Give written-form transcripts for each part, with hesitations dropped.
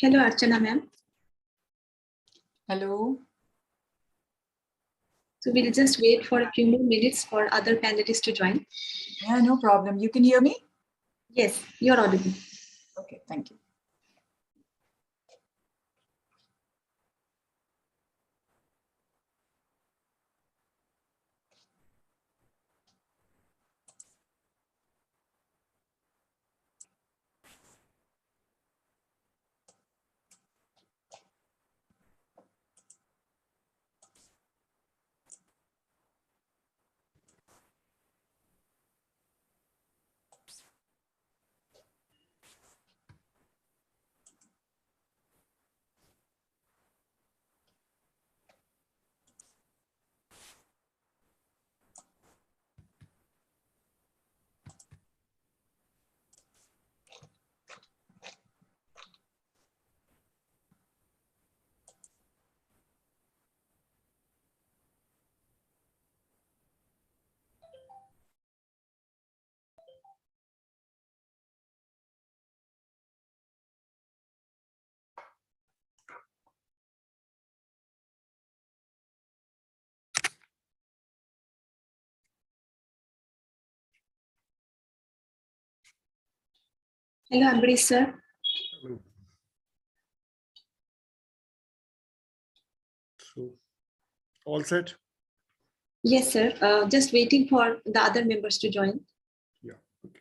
Hello, Archana ma'am. Hello. So we'll just wait for a few more minutes for other panelists to join. Yeah, no problem. You can hear me? Yes, you're audible. Okay, thank you. Hello, Ambarish sir. Hello. So, all set? Yes, sir. Just waiting for the other members to join. Yeah. Okay.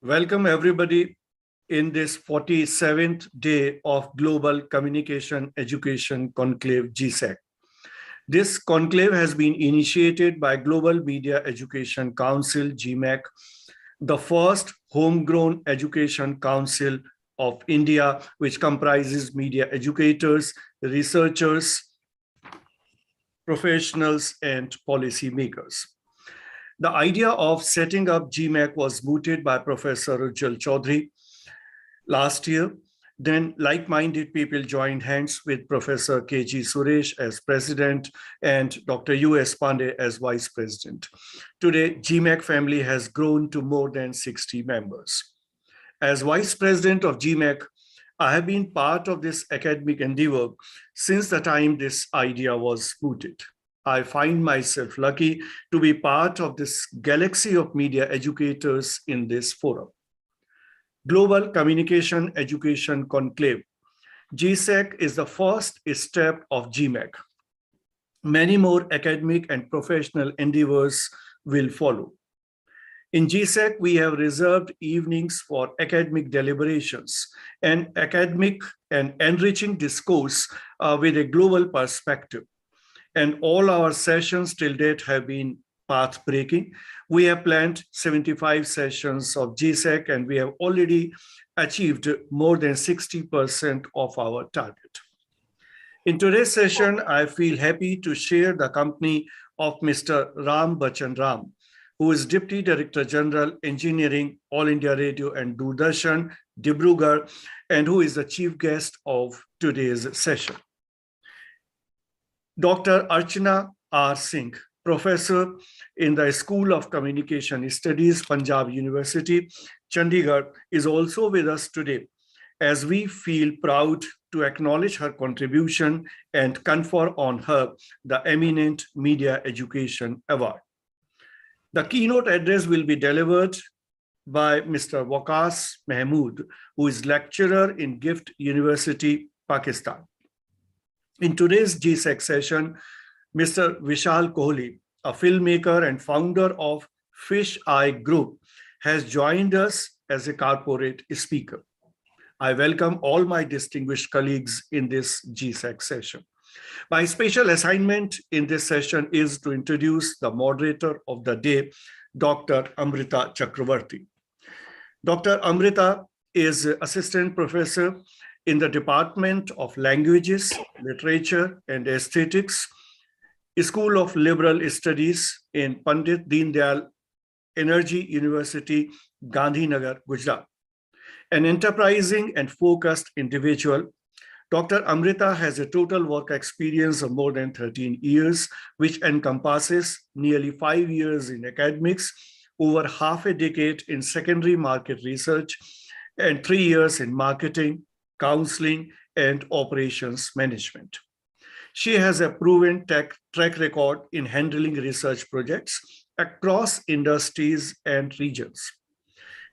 Welcome everybody in this 47th day of Global Communication Education Conclave GSEC. This conclave has been initiated by Global Media Education Council, GMEC, the first homegrown education council of India, which comprises media educators, researchers, professionals, and policymakers. The idea of setting up GMEC was mooted by Professor Ujjwal Chaudhary last year. Then like-minded people joined hands with Professor K.G. Suresh as president and Dr. U.S. Pandey as vice president. Today, GMEC family has grown to more than 60 members. As vice president of GMEC, I have been part of this academic endeavor since the time this idea was mooted. I find myself lucky to be part of this galaxy of media educators in this forum. Global Communication Education Conclave, GSEC, is the first step of GMEC. Many more academic and professional endeavors will follow. In GSEC, we have reserved evenings for academic deliberations and academic and enriching discourse with a global perspective. And all our sessions till date have been path-breaking. We have planned 75 sessions of GSEC, and we have already achieved more than 60% of our target. In today's session, I feel happy to share the company of Mr. Ram Bachan Ram, who is Deputy Director General, Engineering, All India Radio and Doordarshan, Dibrugarh, and who is the chief guest of today's session. Dr. Archana R. Singh, Professor in the School of Communication Studies, Punjab University, Chandigarh, is also with us today, as we feel proud to acknowledge her contribution and confer on her the Eminent Media Education Award. The keynote address will be delivered by Mr. Waqas Mahmood, who is lecturer in Govt University, Pakistan. In today's GSEC session, Mr. Vishal Kohli, a filmmaker and founder of Fish Eye Group, has joined us as a corporate speaker. I welcome all my distinguished colleagues in this GSEC session. My special assignment in this session is to introduce the moderator of the day, Dr. Amrita Chakravarti. Dr. Amrita is assistant professor in the Department of Languages, Literature, and Aesthetics, School of Liberal Studies in Pandit Deendayal Energy University, Gandhinagar, Gujarat. An enterprising and focused individual, Dr. Amrita has a total work experience of more than 13 years, which encompasses nearly 5 years in academics, over half a decade in secondary market research, and 3 years in marketing, counseling, and operations management. She has a proven track record in handling research projects across industries and regions.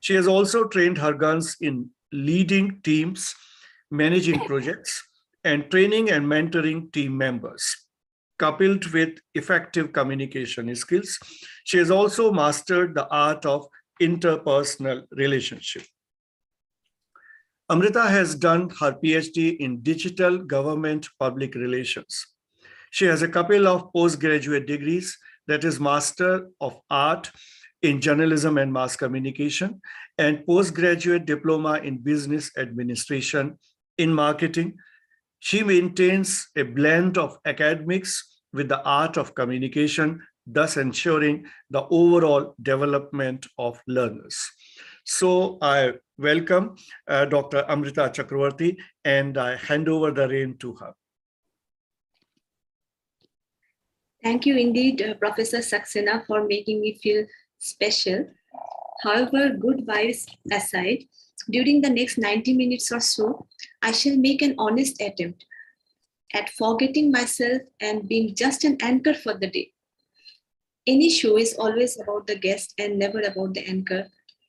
She has also trained her guns in leading teams, managing projects, and training and mentoring team members. Coupled with effective communication skills, she has also mastered the art of interpersonal relationship. Amrita has done her PhD in digital government public relations. She has a couple of postgraduate degrees, that is Master of Art in Journalism and Mass Communication, and postgraduate diploma in Business Administration in Marketing. She maintains a blend of academics with the art of communication, thus ensuring the overall development of learners. So I welcome Dr. Amrita Chakravarti, and I hand over the rein to her. Thank you indeed, Professor Saxena, for making me feel special. However, good vibes aside, during the next 90 minutes or so, I shall make an honest attempt at forgetting myself and being just an anchor for the day. Any show is always about the guest and never about the anchor.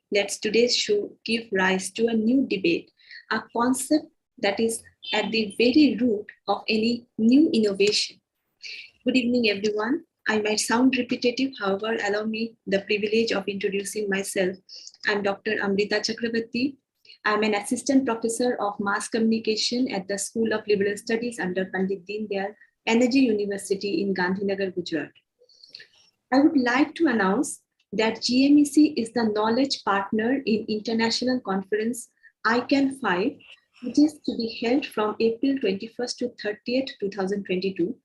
Let's today's show give rise to a new debate, a concept that is at the very root of any new innovation. Good evening, everyone. I might sound repetitive, however, allow me the privilege of introducing myself. I'm Dr. Amrita Chakravarti. I'm an assistant professor of mass communication at the School of Liberal Studies under Pandit Deendayal Energy University in Gandhinagar, Gujarat. I would like to announce that GMEC is the knowledge partner in international conference ICANN 5, which is to be held from April 21st to 30th, 2022,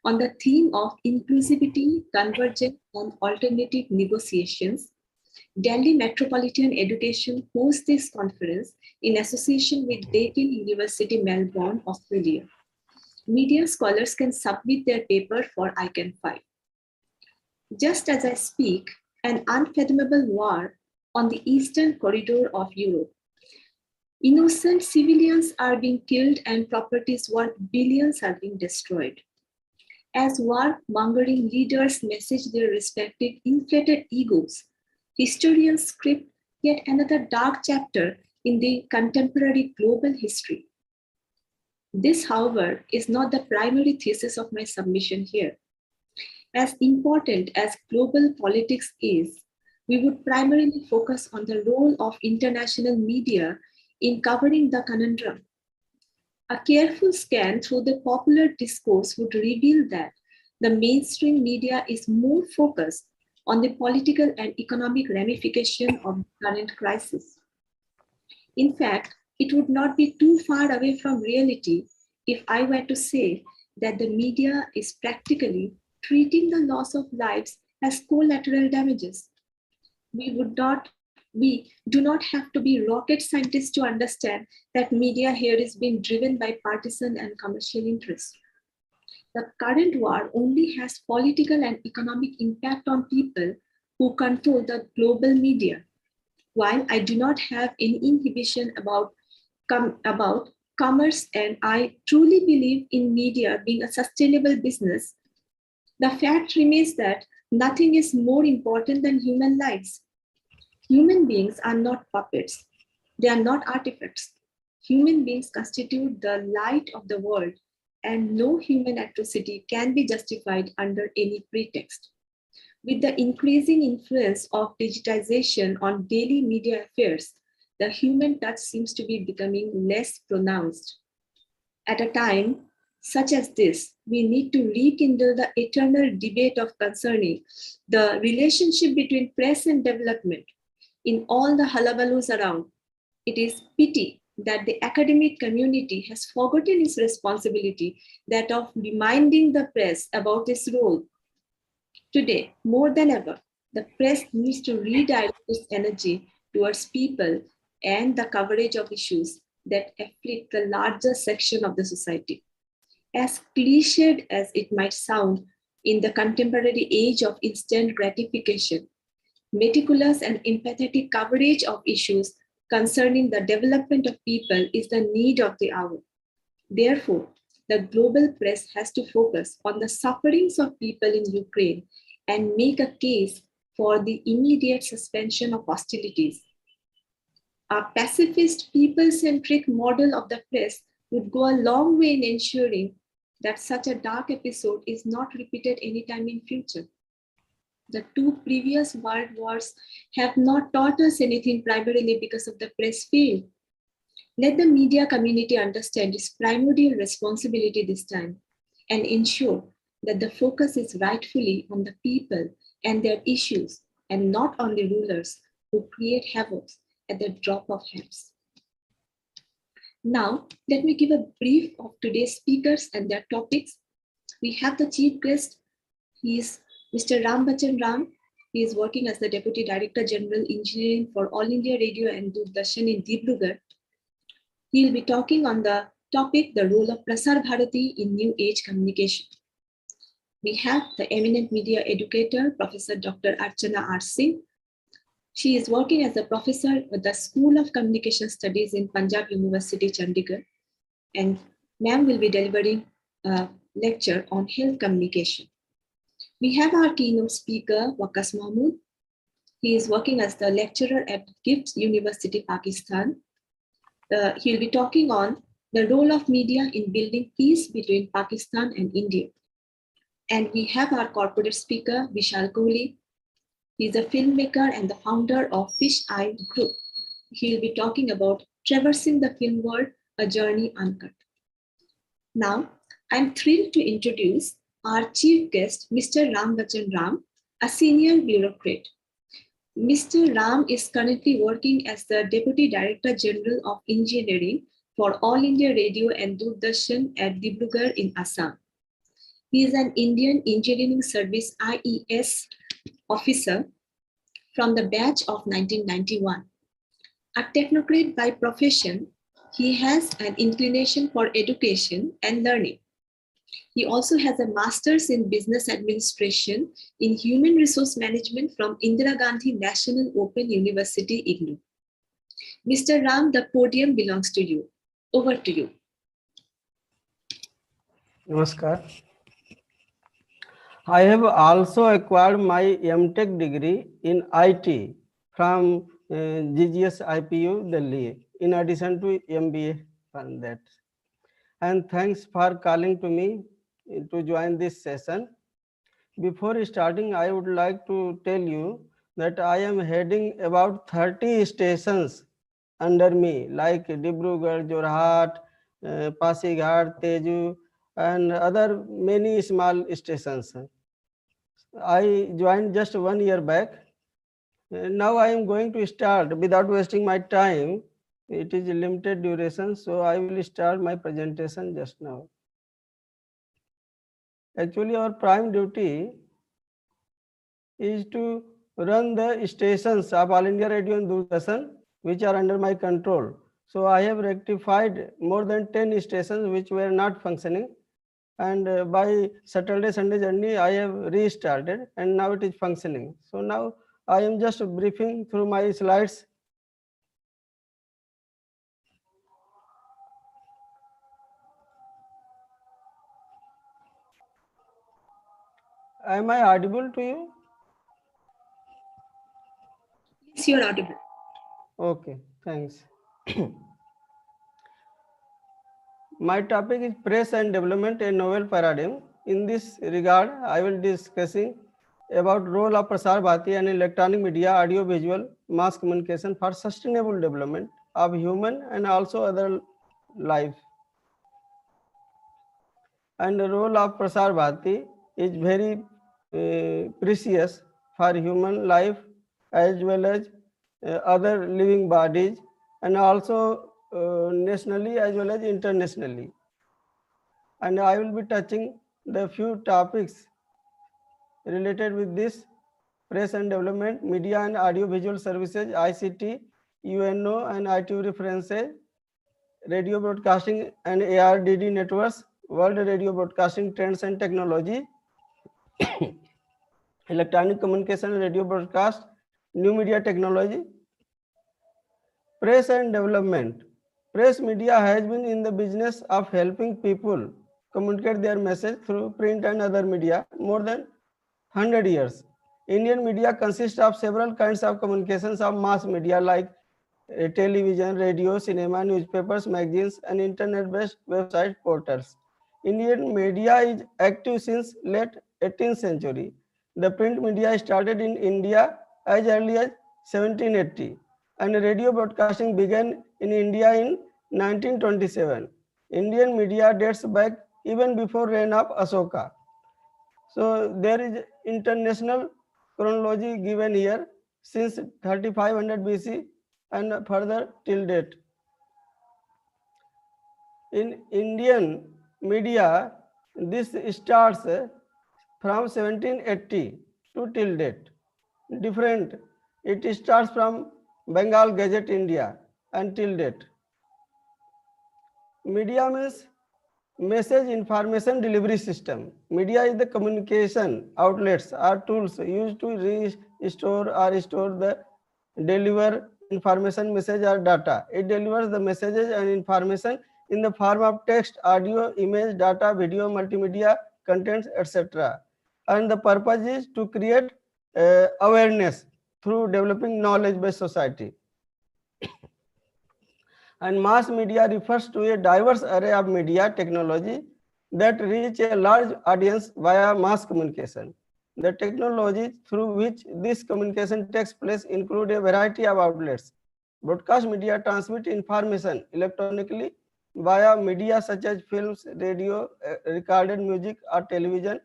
on the theme of inclusivity, convergence, and alternative negotiations. Delhi Metropolitan Education hosts this conference in association with Deakin University, Melbourne, Australia. Media scholars can submit their paper for ICANN 5. Just as I speak, an unfathomable war on the eastern corridor of Europe. Innocent civilians are being killed and properties worth billions are being destroyed. As war-mongering leaders message their respective inflated egos, historians script yet another dark chapter in the contemporary global history. This, however, is not the primary thesis of my submission here. As important as global politics is, we would primarily focus on the role of international media in covering the conundrum. A careful scan through the popular discourse would reveal that the mainstream media is more focused on the political and economic ramification of the current crisis. In fact, it would not be too far away from reality if I were to say that the media is practically treating the loss of lives as collateral damages. We do not have to be rocket scientists to understand that media here is being driven by partisan and commercial interests. The current war only has political and economic impact on people who control the global media. While I do not have any inhibition about commerce, and I truly believe in media being a sustainable business, the fact remains that nothing is more important than human lives. Human beings are not puppets. They are not artifacts. Human beings constitute the light of the world, and no human atrocity can be justified under any pretext. With the increasing influence of digitization on daily media affairs, the human touch seems to be becoming less pronounced. At a time such as this, we need to rekindle the eternal debate of concerning the relationship between press and development in all the hullabaloos around. It is pity that the academic community has forgotten its responsibility, that of reminding the press about its role. Today, more than ever, the press needs to redirect its energy towards people and the coverage of issues that afflict the larger section of the society. As cliched as it might sound in the contemporary age of instant gratification, meticulous and empathetic coverage of issues concerning the development of people is the need of the hour. Therefore, the global press has to focus on the sufferings of people in Ukraine and make a case for the immediate suspension of hostilities. A pacifist, people-centric model of the press would go a long way in ensuring that such a dark episode is not repeated anytime in future. The two previous world wars have not taught us anything primarily because of the press field. Let the media community understand its primordial responsibility this time and ensure that the focus is rightfully on the people and their issues and not on the rulers who create havoc at the drop of hats. Now, let me give a brief of today's speakers and their topics. We have the chief guest. He is Mr. Ram Bachan Ram. He is working as the Deputy Director General Engineering for All India Radio and Doordarshan in Dibrugarh. He will be talking on the topic, the role of Prasar Bharati in New Age Communication. We have the eminent media educator, Professor Dr. Archana R. Singh. She is working as a professor at the School of Communication Studies in Punjab University, Chandigarh. And ma'am will be delivering a lecture on health communication. We have our keynote speaker, Waqas Mahmood. He is working as the lecturer at Govt University, Pakistan. He'll be talking on the role of media in building peace between Pakistan and India. And we have our corporate speaker, Vishal Kohli. He's a filmmaker and the founder of Fish Eye Group. He'll be talking about traversing the film world, a journey uncut. Now, I'm thrilled to introduce our chief guest, Mr. Ram Bachan Ram, a senior bureaucrat. Mr. Ram is currently working as the Deputy Director General of Engineering for All India Radio and Doordarshan at Dibrugarh in Assam. He is an Indian Engineering Service IES officer from the batch of 1991. A technocrat by profession, he has an inclination for education and learning. He also has a master's in business administration in human resource management from Indira Gandhi National Open University, IGNOU. Mr. Ram, the podium belongs to you. Over to you. Namaskar. I have also acquired my MTech degree in IT from GGS IPU Delhi, in addition to MBA from that. And thanks for calling to me to join this session. Before starting, I would like to tell you that I am heading about 30 stations under me, like Dibrugarh, Jorhat, Pasighat, Teju, and other many small stations. I joined just 1 year back. Now I am going to start without wasting my time. It is a limited duration, so I will start my presentation just now. Actually, our prime duty is to run the stations of All India Radio and Doordarshan, which are under my control. So I have rectified more than 10 stations which were not functioning. And by Saturday, Sunday journey, I have restarted and now it is functioning. So now I am just briefing through my slides. Am I audible to you? Yes, you're audible. Okay, thanks. My topic is press and development, a novel paradigm. In this regard, I will discussing about role of Prasar Bharati and electronic media, audio visual, mass communication for sustainable development of human and also other life. And the role of Prasar Bharati is very precious for human life as well as other living bodies, and also nationally as well as internationally. And I will be touching the few topics related with this: press and development, media and audiovisual services, ICT, UNO and ITU references, radio broadcasting and ARDD networks, world radio broadcasting trends and technology, electronic communication and radio broadcast, new media technology. Press and development. Press media has been in the business of helping people communicate their message through print and other media more than 100 years. Indian media consists of several kinds of communications of mass media like television, radio, cinema, newspapers, magazines, and internet-based website portals. Indian media is active since late 18th century. The print media started in India as early as 1780, and radio broadcasting began in India in 1927. Indian media dates back even before reign of Ashoka. So there is international chronology given here since 3500 BC and further till date. In Indian media, this starts from 1780 to till date. Different. It starts from Bengal Gazette India until date. Media means message information delivery system. Media is the communication outlets or tools used to restore or store the deliver information, message or data. It delivers the messages and information in the form of text, audio, image, data, video, multimedia, contents, etc. And the purpose is to create awareness through developing knowledge-based society. And mass media refers to a diverse array of media technology that reach a large audience via mass communication. The technologies through which this communication takes place include a variety of outlets. Broadcast media transmit information electronically via media such as films, radio, recorded music, or television.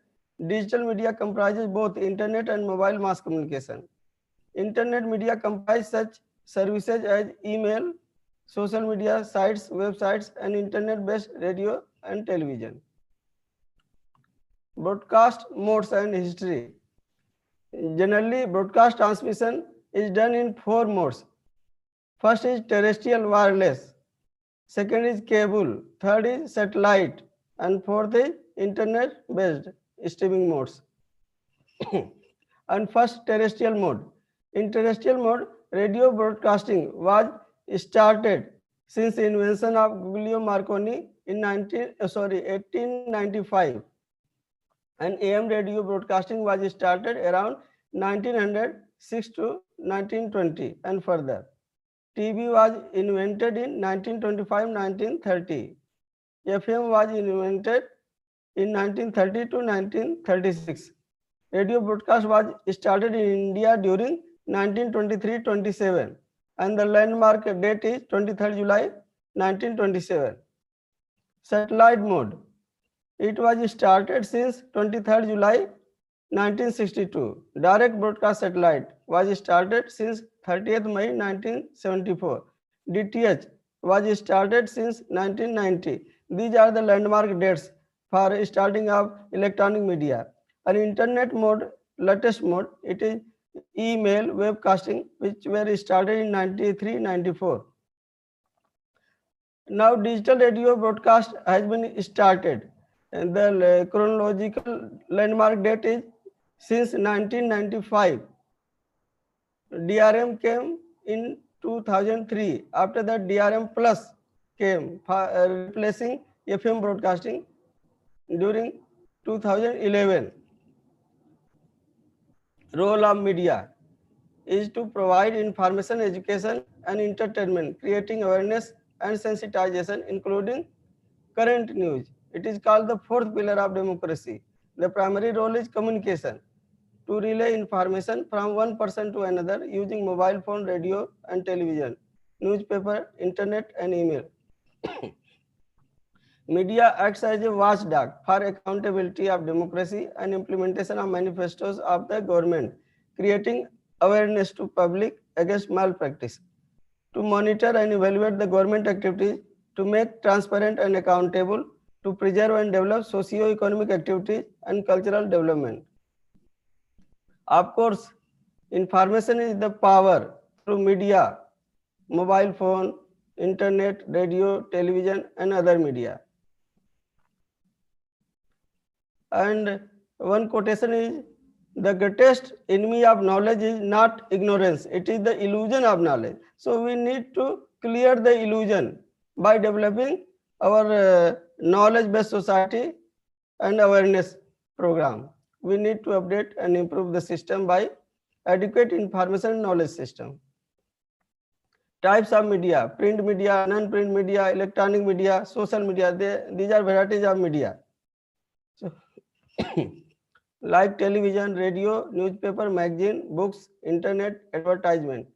Digital media comprises both internet and mobile mass communication. Internet media comprise such services as email, social media sites, websites, and internet-based radio and television. Broadcast modes and history. Generally, broadcast transmission is done in 4 modes. First is terrestrial wireless, second is cable, third is satellite, and fourth is internet-based streaming modes. And first, terrestrial mode. In terrestrial mode, radio broadcasting was started since the invention of Giulio Marconi in 1895, and AM radio broadcasting was started around 1906 to 1920 and further. TV was invented in 1925-1930. FM was invented in 1930 to 1936. Radio broadcast was started in India during 1923-27, and the landmark date is 23rd July 1927. Satellite mode. It was started since 23rd July 1962. Direct broadcast satellite was started since 30th May 1974. DTH was started since 1990. These are the landmark dates for starting of electronic media. An internet mode, latest mode, it is email, webcasting, which were started in 93-94. Now digital radio broadcast has been started, and the chronological landmark date is since 1995. DRM came in 2003. After that, DRM Plus came, replacing FM broadcasting during 2011. Role of media is to provide information, education, and entertainment, creating awareness and sensitization, including current news. It is called the 4th pillar of democracy. The primary role is communication, to relay information from one person to another using mobile phone, radio, and television, newspaper, internet, and email. Media acts as a watchdog for accountability of democracy and implementation of manifestos of the government, creating awareness to public against malpractice, to monitor and evaluate the government activities, to make transparent and accountable, to preserve and develop socio-economic activities and cultural development. Of course, information is the power through media, mobile phone, internet, radio, television, and other media. And one quotation is, the greatest enemy of knowledge is not ignorance, it is the illusion of knowledge. So we need to clear the illusion by developing our knowledge-based society and awareness program. We need to update and improve the system by adequate information knowledge system. Types of media: print media, non-print media, electronic media, social media. These are varieties of media. So, like television, radio, newspaper, magazine, books, internet, advertisement.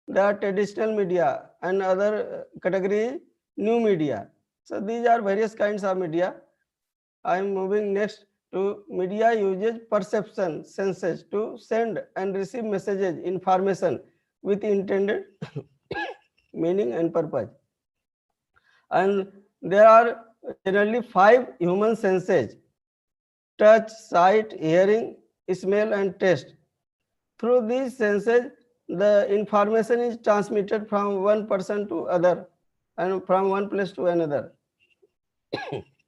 There are traditional media and other category new media. So these are various kinds of media. I am moving next to media uses perception senses to send and receive messages, information with intended meaning and purpose. And there are generally 5 human senses: touch, sight, hearing, smell, and taste. Through these senses, the information is transmitted from one person to other and from one place to another.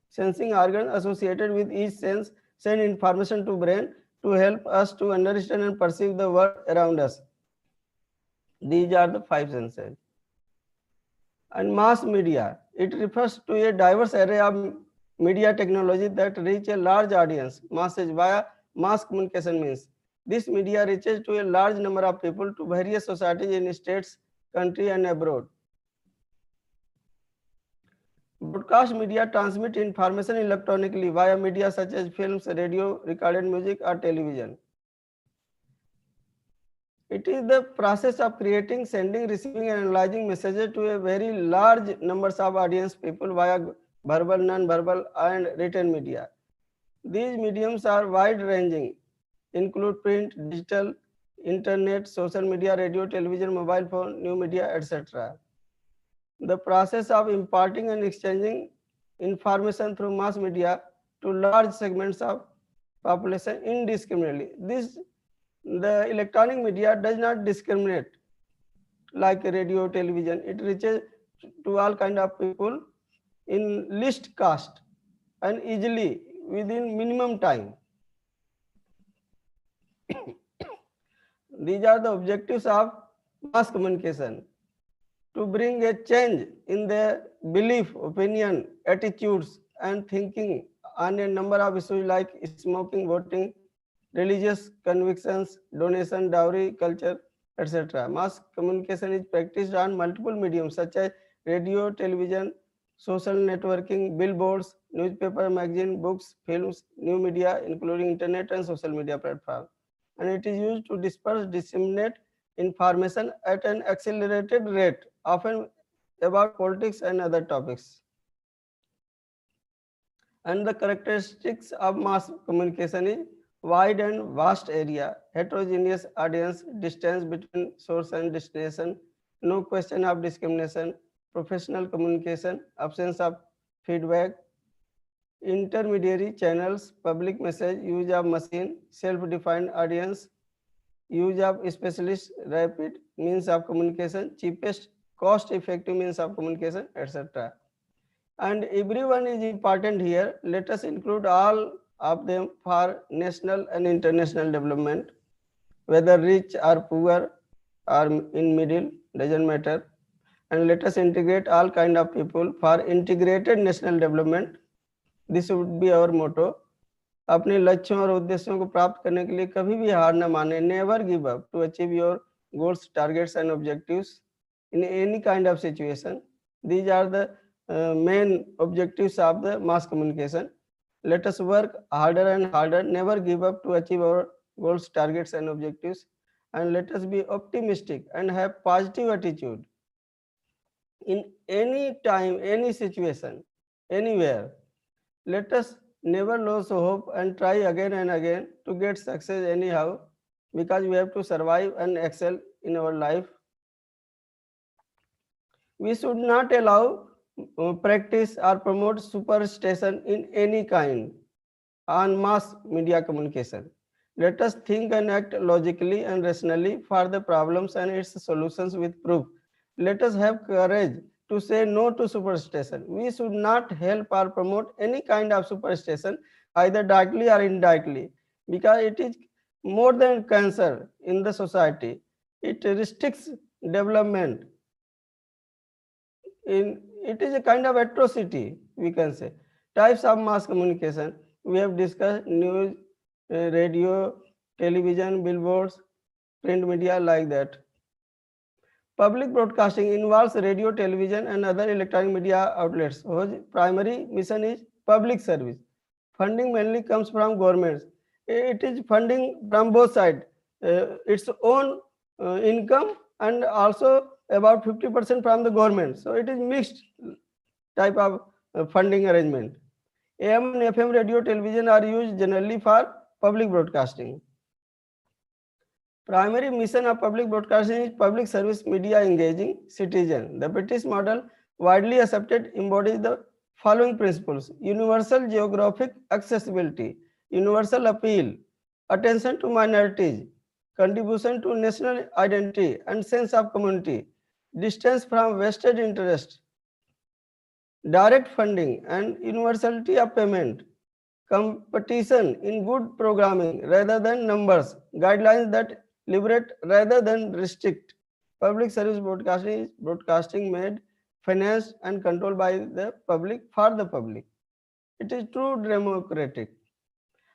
Sensing organs associated with each sense send information to brain to help us to understand and perceive the world around us. These are the 5 senses. And mass media, it refers to a diverse array of media technology that reach a large audience, masses via mass communication means. This media reaches to a large number of people, to various societies in states, country, and abroad. Broadcast media transmit information electronically via media such as films, radio, recorded music, or television. It is the process of creating, sending, receiving, and analyzing messages to a very large numbers of audience people via verbal, non-verbal, and written media. These mediums are wide-ranging, include print, digital, internet, social media, radio, television, mobile phone, new media, etc. The process of imparting and exchanging information through mass media to large segments of population indiscriminately. The electronic media does not discriminate like radio, television. It reaches to all kind of people in least cost and easily within minimum time. These are the objectives of mass communication: to bring a change in their belief, opinion, attitudes, and thinking on a number of issues like smoking, voting, religious convictions, donation, dowry, culture, etc. Mass communication is practiced on multiple mediums such as radio, television, social networking, billboards, newspaper, magazine, books, films, new media, including internet and social media platforms. And it is used to disperse, disseminate information at an accelerated rate, often about politics and other topics. And the characteristics of mass communication is wide and vast area, heterogeneous audience, distance between source and destination, no question of discrimination, professional communication, absence of feedback, intermediary channels, public message, use of machine, self-defined audience, use of specialist, rapid means of communication, cheapest, cost-effective means of communication, etc. And everyone is important here. Let us include all of them for national and international development, whether rich or poor or in middle, doesn't matter. And let us integrate all kind of people for integrated national development. This would be our motto. अपने लक्ष्यों और उद्देश्यों को प्राप्त करने के लिए कभी भी हार न माने. Never give up to achieve your goals, targets, and objectives in any kind of situation. These are the main objectives of the mass communication. Let us work harder and harder. Never give up to achieve our goals, targets, and objectives. And let us be optimistic and have positive attitude in any time, any situation. anywhere. Let us never lose hope and try again and again to get success anyhow, because we have to survive and excel in our life. We should not allow, practice or promote superstition in any kind on mass media communication. Let us think and act logically and rationally for the problems and its solutions with proof. Let us have courage to say no to superstition. We should not help or promote any kind of superstition, either directly or indirectly, because it is more than cancer in the society. It restricts development. It is a kind of atrocity, we can say. Types of mass communication. We have discussed news, radio, television, billboards, print media, like that. Public broadcasting involves radio, television, and other electronic media outlets whose primary mission is public service. Funding mainly comes from governments. It is funding from both sides, its own income, and also about 50% from the government. So it is mixed type of funding arrangement. AM and FM radio, television are used generally for public broadcasting. Primary mission of public broadcasting is public service media engaging citizen. The British model, widely accepted, embodies the following principles: universal geographic accessibility, universal appeal, attention to minorities, contribution to national identity and sense of community, distance from vested interest, direct funding and universality of payment, competition in good programming rather than numbers, guidelines that liberate rather than restrict. Public service broadcasting is broadcasting made, financed and controlled by the public for the public. It is true democratic.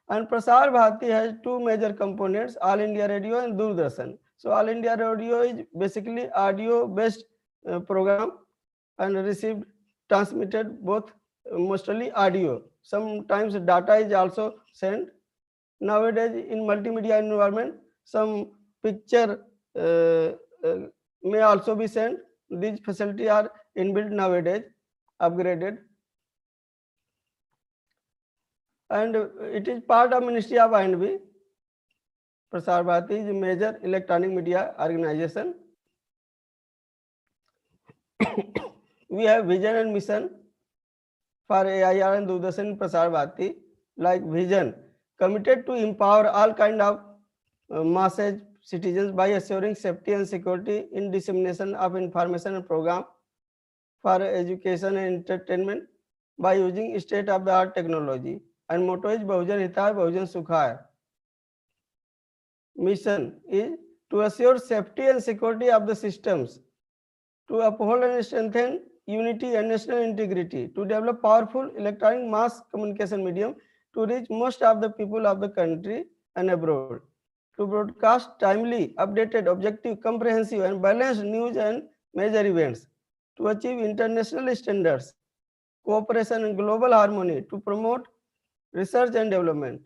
And Prasar Bharati has two major components: All India Radio and Doordarshan. So All India Radio is basically audio based program and received, transmitted both, mostly audio. Sometimes data is also sent. Nowadays in multimedia environment, some picture may also be sent. These facilities are inbuilt nowadays, upgraded. And it is part of Ministry of I&B. Prasar Bharati is a major electronic media organization. We have vision and mission for AIR and Doordarshan Prasar Bharati. Like vision, committed to empower all kind of masses citizens by assuring safety and security in dissemination of information and program for education and entertainment by using state-of-the-art technology. And motto is Bahujan Hitay, Bahujan Sukhay. Mission is to assure safety and security of the systems, to uphold and strengthen unity and national integrity, to develop powerful electronic mass communication medium to reach most of the people of the country and abroad, to broadcast timely, updated, objective, comprehensive and balanced news and major events, to achieve international standards, cooperation and global harmony, to promote research and development.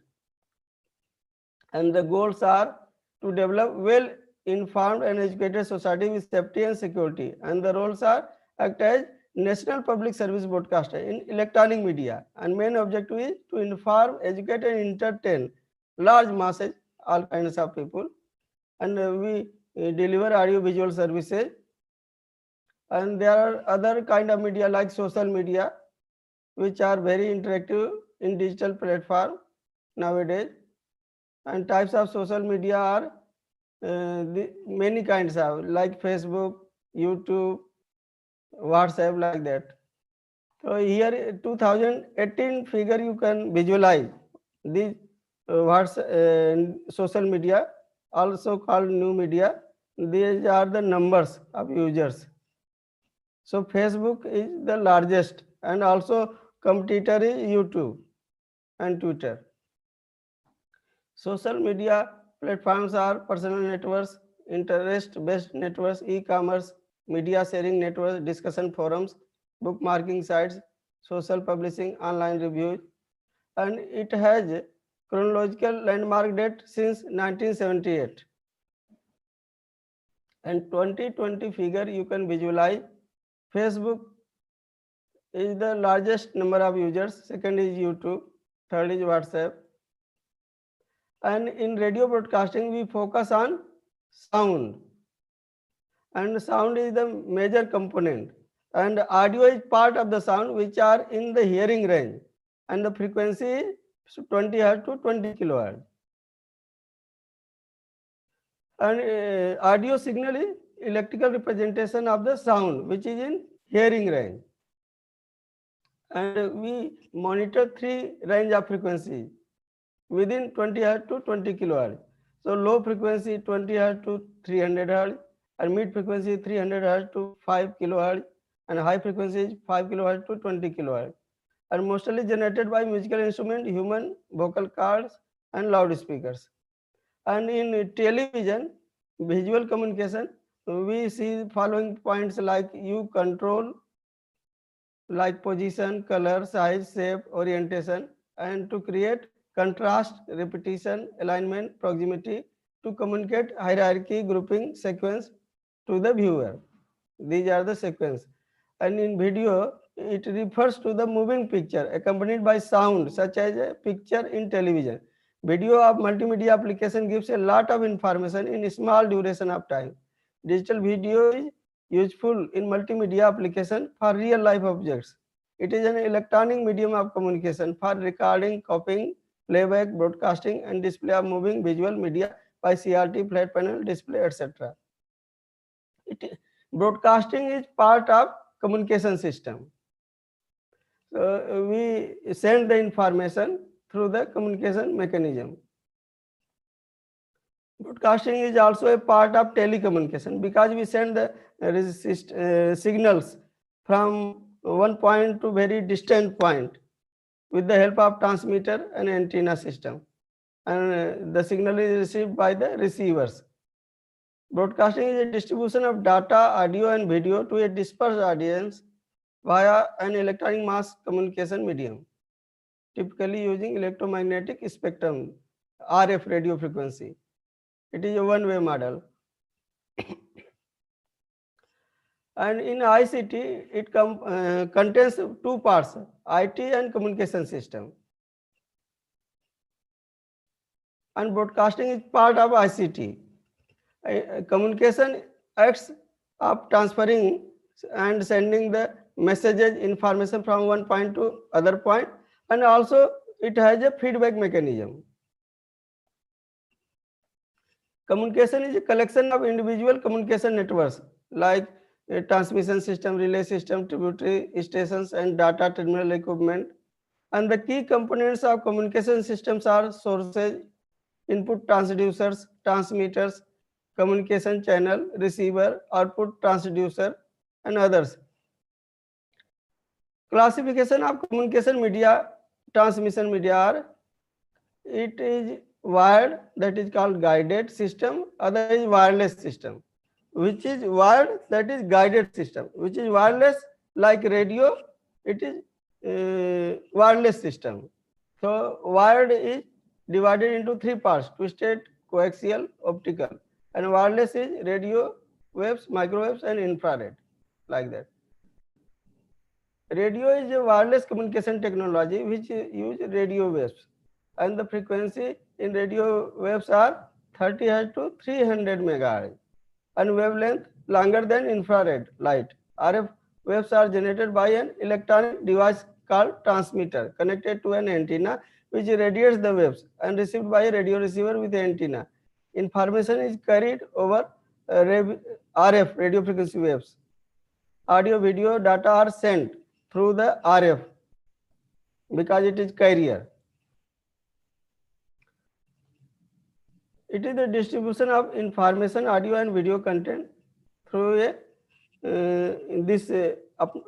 And the goals are to develop well-informed and educated society with safety and security. And the roles are act as national public service broadcaster in electronic media. And main objective is to inform, educate and entertain large masses, all kinds of people. And we deliver audio visual services. And there are other kind of media like social media, which are very interactive in digital platform nowadays. And types of social media are many kinds of, like Facebook, YouTube, WhatsApp, like that. So here 2018 figure you can visualize these social media, also called new media. These are the numbers of users. So Facebook is the largest, and also competitor is YouTube and Twitter. Social media platforms are personal networks, interest-based networks, e-commerce, media sharing networks, discussion forums, bookmarking sites, social publishing, online reviews, and it has chronological landmark date since 1978. And 2020 figure you can visualize. Facebook is the largest number of users. Second is YouTube. Third is WhatsApp. And in radio broadcasting, we focus on sound. And sound is the major component. And audio is part of the sound which are in the hearing range. And the frequency is 20 Hz to 20 kilohertz. And audio signal is electrical representation of the sound which is in hearing range. And we monitor 3 range of frequencies within 20 Hz to 20 kilohertz. So low frequency 20 Hz to 300 Hz, and mid frequency 300 Hz to 5 kilohertz, and high frequency is 5 kilohertz to 20 kilohertz, and mostly generated by musical instrument, human vocal cords, and loudspeakers. And in television, visual communication, we see following points like you control, like position, color, size, shape, orientation, and to create contrast, repetition, alignment, proximity, to communicate hierarchy, grouping, sequence to the viewer. These are the sequence. And in video, it refers to the moving picture accompanied by sound, such as a picture in television. Video of multimedia application gives a lot of information in a small duration of time. Digital video is useful in multimedia application for real life objects. It is an electronic medium of communication for recording, copying, playback, broadcasting, and display of moving visual media by CRT, flat panel, display, etc. Broadcasting is part of communication system. So we send the information through the communication mechanism. Broadcasting is also a part of telecommunication because we send the signals from one point to very distant point with the help of transmitter and antenna system, and the signal is received by the receivers. Broadcasting is a distribution of data, audio, and video to a dispersed audience via an electronic mass communication medium, typically using electromagnetic spectrum, RF radio frequency. It is a one-way model. And in ICT, it contains 2 parts, IT and communication system. And broadcasting is part of ICT. Communication acts of transferring and sending the messages, information from one point to other point, and also it has a feedback mechanism. Communication is a collection of individual communication networks like a transmission system, relay system, tributary stations, and data terminal equipment. And the key components of communication systems are sources, input transducers, transmitters, communication channel, receiver, output transducer, and others. Classification of communication media, transmission media are, it is wired, that is called guided system, other is wireless system. Which is wired, that is guided system. Which is wireless, like radio, it is wireless system. So wired is divided into 3 parts: twisted, coaxial, optical. And wireless is radio waves, microwaves, and infrared, like that. Radio is a wireless communication technology which use radio waves, and the frequency in radio waves are 30 Hz to 300 MHz, and wavelength longer than infrared light. RF waves are generated by an electronic device called transmitter connected to an antenna which radiates the waves and received by a radio receiver with antenna. Information is carried over RF radio frequency waves. Audio, video, data are sent through the RF because it is carrier. It is the distribution of information, audio, and video content through this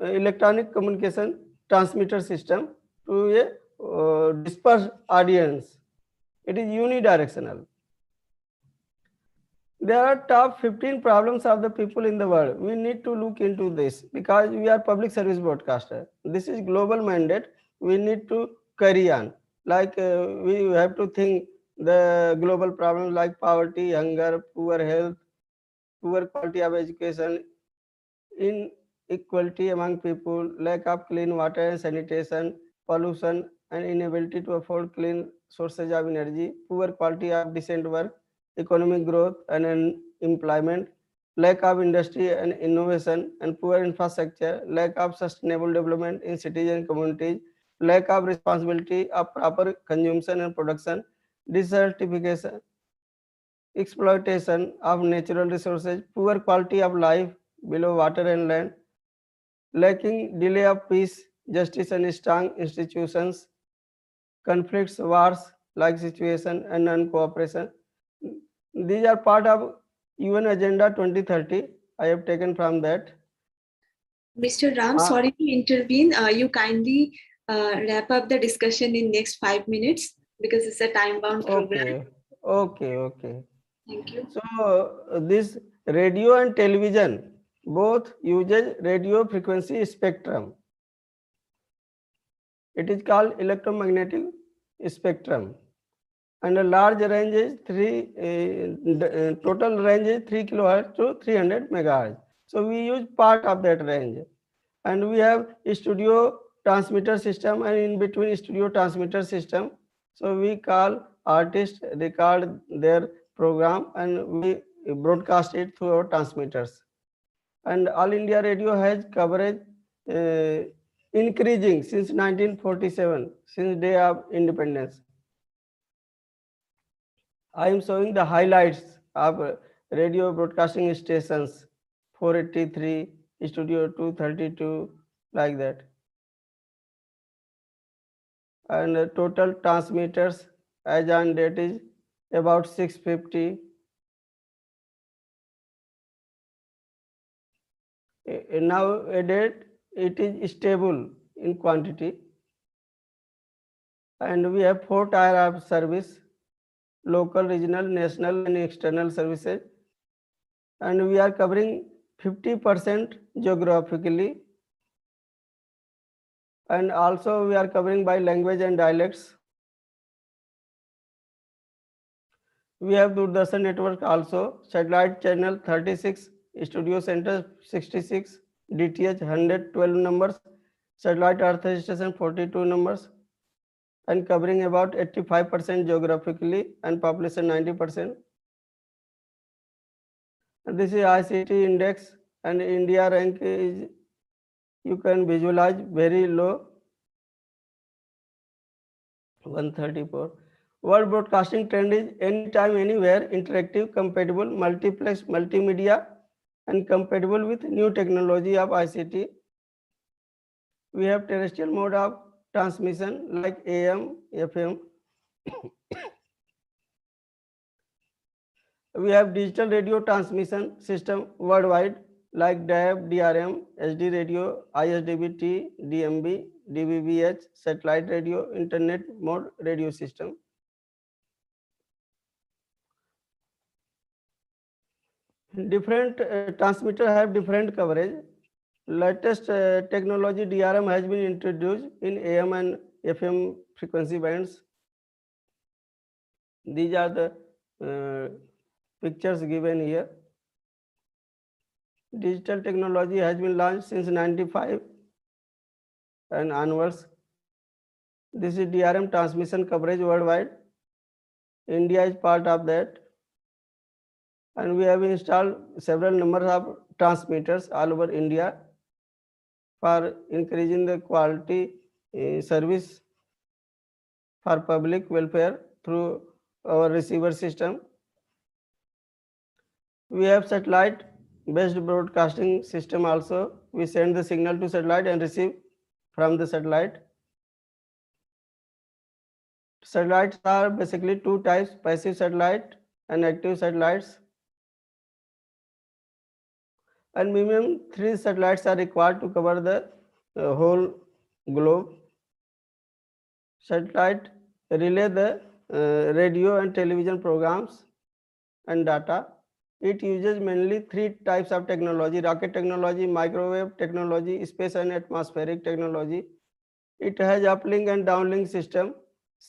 electronic communication transmitter system to a dispersed audience. It is unidirectional. There are top 15 problems of the people in the world. We need to look into this because we are public service broadcaster. This is global mandate. We need to carry on. Like we have to think the global problems like poverty, hunger, poor health, poor quality of education. In inequality among people, lack of clean water and sanitation, pollution, and inability to afford clean sources of energy, poor quality of decent work, economic growth and employment, lack of industry and innovation, and poor infrastructure, lack of sustainable development in cities and communities, lack of responsibility of proper consumption and production, desertification, exploitation of natural resources, poor quality of life below water and land, lacking delay of peace, justice and strong institutions, conflicts, wars like situation and non-cooperation. These are part of UN Agenda 2030. I have taken from that. Mr. Ram, sorry to intervene. You kindly wrap up the discussion in next 5 minutes because it's a time-bound program. Okay. Thank you. So this radio and television both uses radio frequency spectrum. It is called electromagnetic spectrum, and a large range is total range is 3 kilohertz to 300 megahertz. So we use part of that range, and we have a studio transmitter system, and in between studio transmitter system, so we call artists, record their program, and we broadcast it through our transmitters. And All India Radio has coverage increasing since 1947, since day of independence. I am showing the highlights of radio broadcasting stations: 483, Studio 232, like that. And total transmitters as on date is about 650. Nowadays it is stable in quantity, and we have 4 tier of service: local, regional, national and external services, and we are covering 50% geographically, and also we are covering by language and dialects. We have Doordarshan network also, satellite channel 36, studio center 66, DTH 112 numbers, satellite earth station 42 numbers, and covering about 85% geographically and population 90%. And this is ICT index, and India rank is, you can visualize, very low, 134. World broadcasting trend is anytime, anywhere, interactive, compatible, multiplex, multimedia, and compatible with new technology of ICT. We have terrestrial mode of transmission like AM, FM. We have digital radio transmission system worldwide like DAB, DRM, SD radio, ISDBT, DMB, DVBH, satellite radio, internet mode radio system. Different transmitter have different coverage. Latest technology DRM has been introduced in AM and FM frequency bands. These are the pictures given here. Digital technology has been launched since 95 and onwards. This is DRM transmission coverage worldwide. India is part of that. And we have installed several numbers of transmitters all over India for increasing the quality service for public welfare through our receiver system. We have satellite based broadcasting system also. We send the signal to satellite and receive from the satellite. Satellites are basically 2 types: passive satellite and active satellites. And minimum 3 satellites are required to cover the whole globe. Satellite relay the radio and television programs and data. It uses mainly 3 types of technology: rocket technology, microwave technology, space and atmospheric technology. It has uplink and downlink system.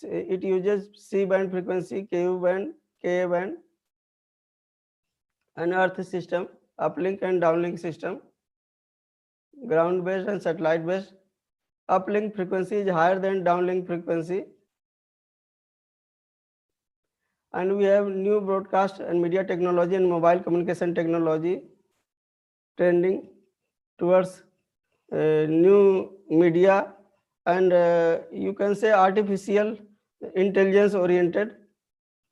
It uses C-band frequency, Ku band, Ka band, and earth system, uplink and downlink system. ground-based and satellite-based. Uplink frequency is higher than downlink frequency. And we have new broadcast and media technology and mobile communication technology trending towards new media, and you can say artificial intelligence oriented.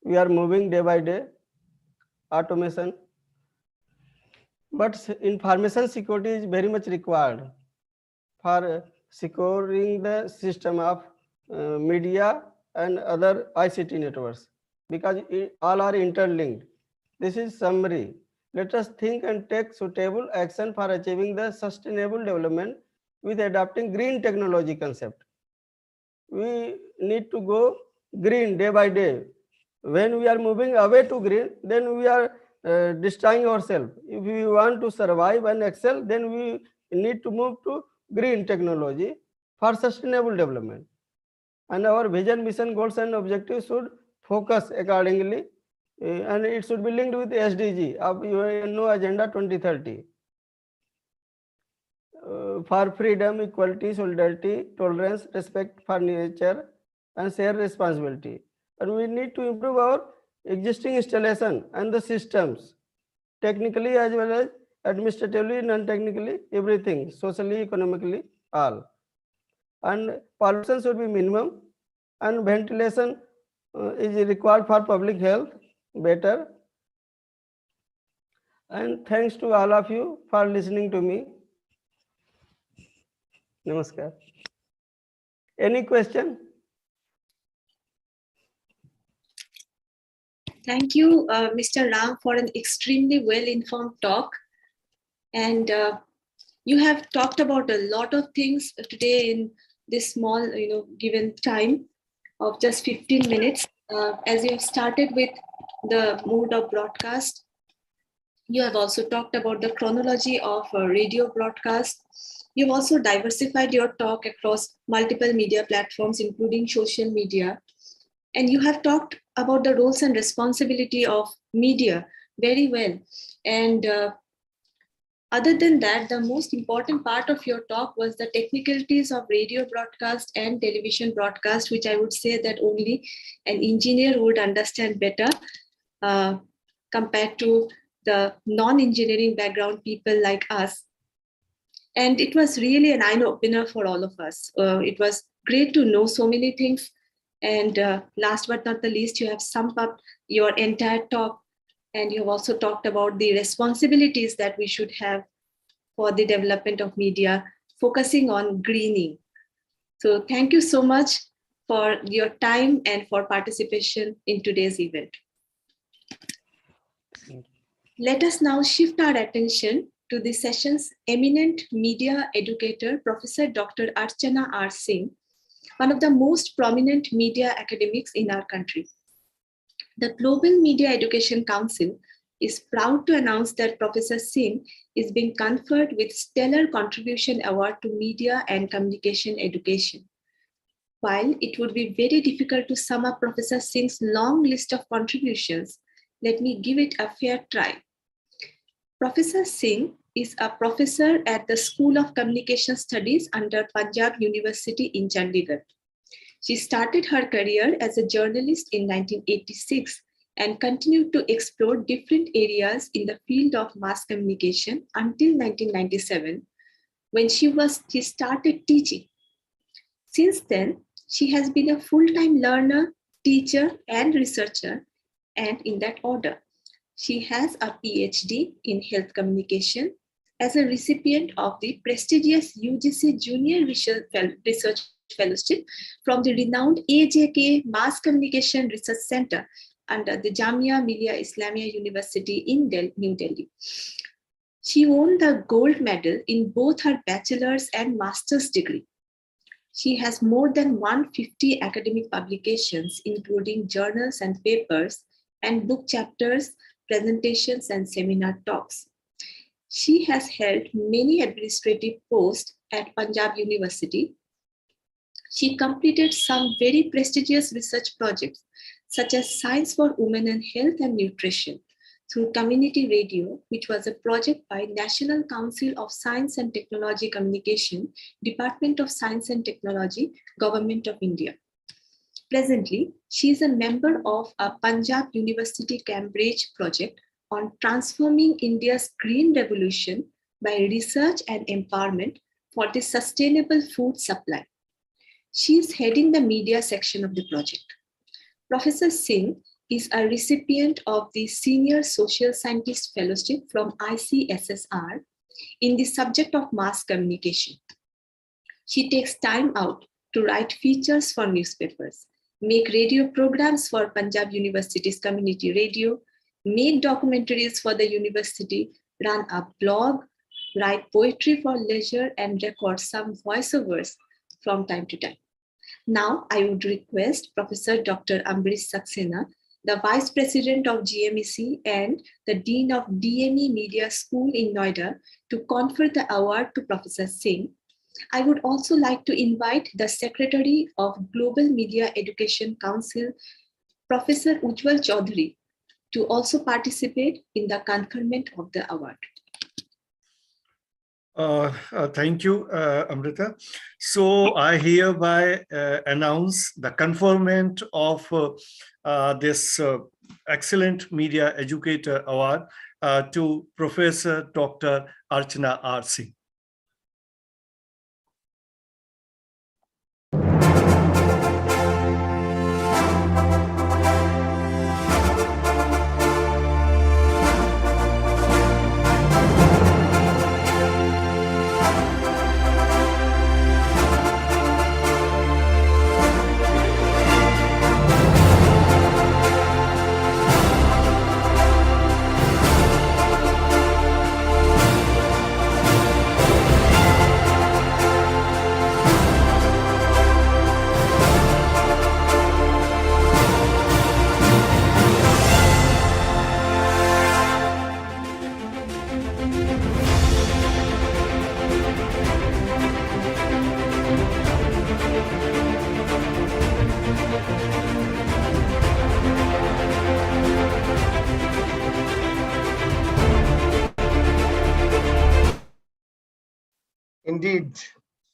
We are moving day by day, automation. But information security is very much required for securing the system of media and other ICT networks, because all are interlinked. This is summary. Let us think and take suitable action for achieving the sustainable development with adopting green technology concept. We need to go green day by day. When we are moving away to green, then we are destroying ourselves. If we want to survive and excel, then we need to move to green technology for sustainable development. And our vision, mission, goals and objectives should focus accordingly, and it should be linked with SDG of UN Agenda 2030. For freedom, equality, solidarity, tolerance, respect for nature, and shared responsibility. And we need to improve our existing installation and the systems, technically as well as administratively, non-technically, everything, socially, economically, all. And pollution should be minimum, and ventilation is required for public health better. And thanks to all of you for listening to me. Namaskar. Any question? Thank you, Mr. Ram, for an extremely well-informed talk. And you have talked about a lot of things today in this small, given time of just 15 minutes. As you have started with the mode of broadcast, you have also talked about the chronology of radio broadcast. You've also diversified your talk across multiple media platforms, including social media. And you have talked about the roles and responsibility of media very well. And other than that, the most important part of your talk was the technicalities of radio broadcast and television broadcast, which I would say that only an engineer would understand better compared to the non-engineering background people like us. And it was really an eye-opener for all of us. It was great to know so many things. And last but not the least, you have summed up your entire talk. And you have also talked about the responsibilities that we should have for the development of media, focusing on greening. So thank you so much for your time and for participation in today's event. Let us now shift our attention to the session's eminent media educator, Professor Dr. Archana R. Singh, one of the most prominent media academics in our country. The Global Media Education Council is proud to announce that Professor Singh is being conferred with Stellar Contribution Award to Media and Communication Education. While it would be very difficult to sum up Professor Singh's long list of contributions, let me give it a fair try. Professor Singh is a professor at the School of Communication Studies under Punjab University in Chandigarh. She started her career as a journalist in 1986 and continued to explore different areas in the field of mass communication until 1997, when she started teaching. Since then, she has been a full-time learner, teacher, and researcher, and in that order. She has a PhD in health communication as a recipient of the prestigious UGC Junior Research Fellowship from the renowned AJK Mass Communication Research Center under the Jamia Millia Islamia University in New Delhi. She won the gold medal in both her bachelor's and master's degree. She has more than 150 academic publications, including journals and papers, and book chapters, presentations, and seminar talks. She has held many administrative posts at Punjab University. She completed some very prestigious research projects, such as Science for Women and Health and Nutrition, through community radio, which was a project by National Council of Science and Technology Communication, Department of Science and Technology, Government of India. Presently, she is a member of a Punjab University Cambridge project on transforming India's green revolution by research and empowerment for the sustainable food supply. She is heading the media section of the project. Professor Singh is a recipient of the Senior Social Scientist Fellowship from ICSSR in the subject of mass communication. She takes time out to write features for newspapers, make radio programs for Punjab University's community radio, make documentaries for the university, run a blog, write poetry for leisure, and record some voiceovers from time to time. Now, I would request Professor Dr. Ambrish Saxena, the Vice President of GMEC and the Dean of DME Media School in Noida, to confer the award to Professor Singh. I would also like to invite the Secretary of Global Media Education Council, Professor Ujjwal Chaudhary, to also participate in the conferment of the award. Thank you, Amrita. So I hereby announce the conferment of this Excellent Media Educator Award to Professor Dr. Archana R. Singh.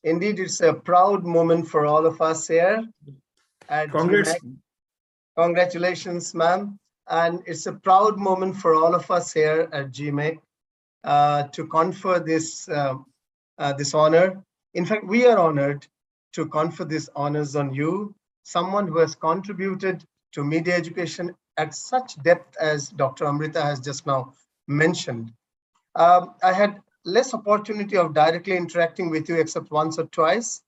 Indeed, it's a proud moment for all of us here at Congrats. GMAC. Congratulations, ma'am. And it's a proud moment for all of us here at GMAC to confer this honor. In fact, we are honored to confer these honors on you, someone who has contributed to media education at such depth as Dr. Amrita has just now mentioned. I had less opportunity of directly interacting with you except once or twice,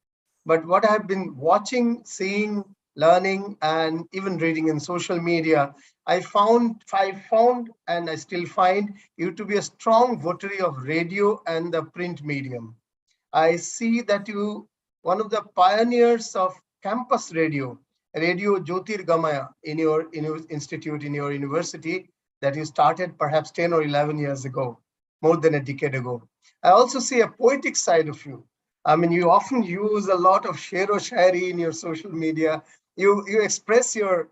but what I have been watching, seeing, learning, and even reading in social media, I found and I still find you to be a strong votary of radio and the print medium. I see that you, one of the pioneers of campus radio, Radio Jyotirgamaya in your institute, in your university, that you started perhaps 10 or 11 years ago, more than a decade ago. I also see a poetic side of you. I mean, you often use a lot of shero-shairi in your social media. You express your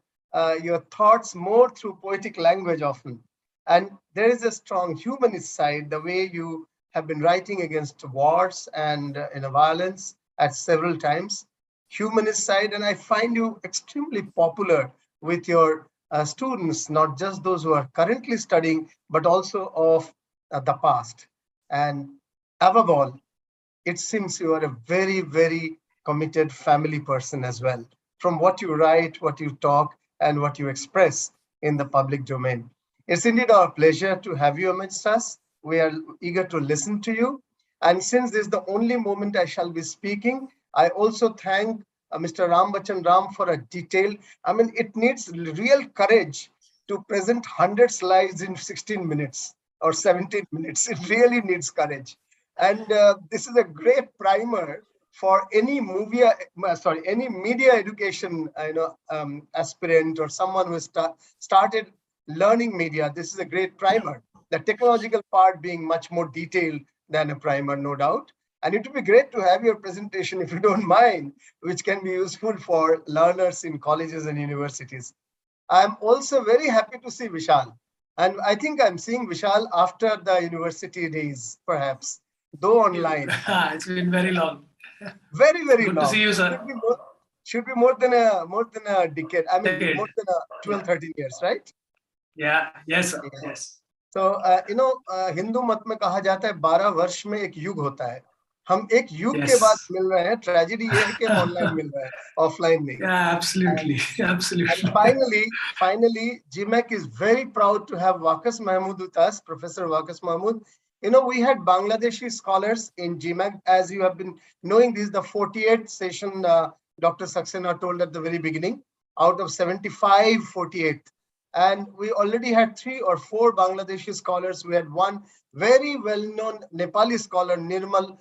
thoughts more through poetic language often. And there is a strong humanist side, the way you have been writing against wars and violence at several times. Humanist side, and I find you extremely popular with your students, not just those who are currently studying, but also of the past. And above all, it seems you are a very, very committed family person as well, from what you write, what you talk, and what you express in the public domain. It's indeed our pleasure to have you amidst us. We are eager to listen to you. And since this is the only moment I shall be speaking, I also thank Mr. Ram Bachan Ram for a detailed, I mean, it needs real courage to present 100 slides in 16 minutes or 17 minutes. It really needs courage. And this is a great primer for any media education aspirant or someone who started learning media. This is a great primer. The technological part being much more detailed than a primer, no doubt. And it would be great to have your presentation, if you don't mind, which can be useful for learners in colleges and universities. I'm also very happy to see Vishal. And I think I'm seeing Vishal after the university days, perhaps, though online. It's been very long. Very, very Good long. to see you, sir. Should be more than a decade. I mean, Decade. more than 12, 13 years, right? Yeah. Yes, sir. Yeah. Yes. So, Hindu मत में कहा जाता है 12 वर्ष में एक युग होता है. हम एक युग के बाद Yes. मिल रहे हैं. ट्रेजेडी ये है कि ऑनलाइन मिल रहे हैं, ऑफलाइन नहीं. Yeah, absolutely. Absolutely. And finally, GMAC is very proud to have Waqas Mahmood with us, Professor Waqas Mahmood. We had Bangladeshi scholars in GMAC. As you have been knowing, this is the 48th session Dr. Saxena told at the very beginning. Out of 75, 48. And we already had 3 or 4 Bangladeshi scholars. We had one very well-known Nepali scholar, Nirmal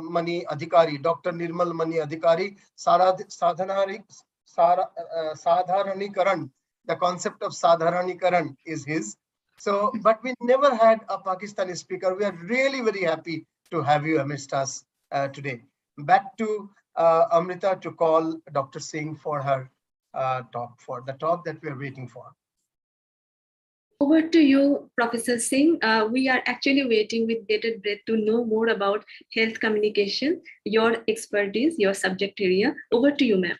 Mani Adhikari, Dr. Nirmal Mani Adhikari, Sadharanikaran. The concept of Sadharanikaran is his. So, but we never had a Pakistani speaker. We are really very happy to have you amidst us today. Back to Amrita to call Dr. Singh for her talk, for the talk that we are waiting for. Over to you, Professor Singh. We are actually waiting with bated breath to know more about health communication, your expertise, your subject area. Over to you, ma'am.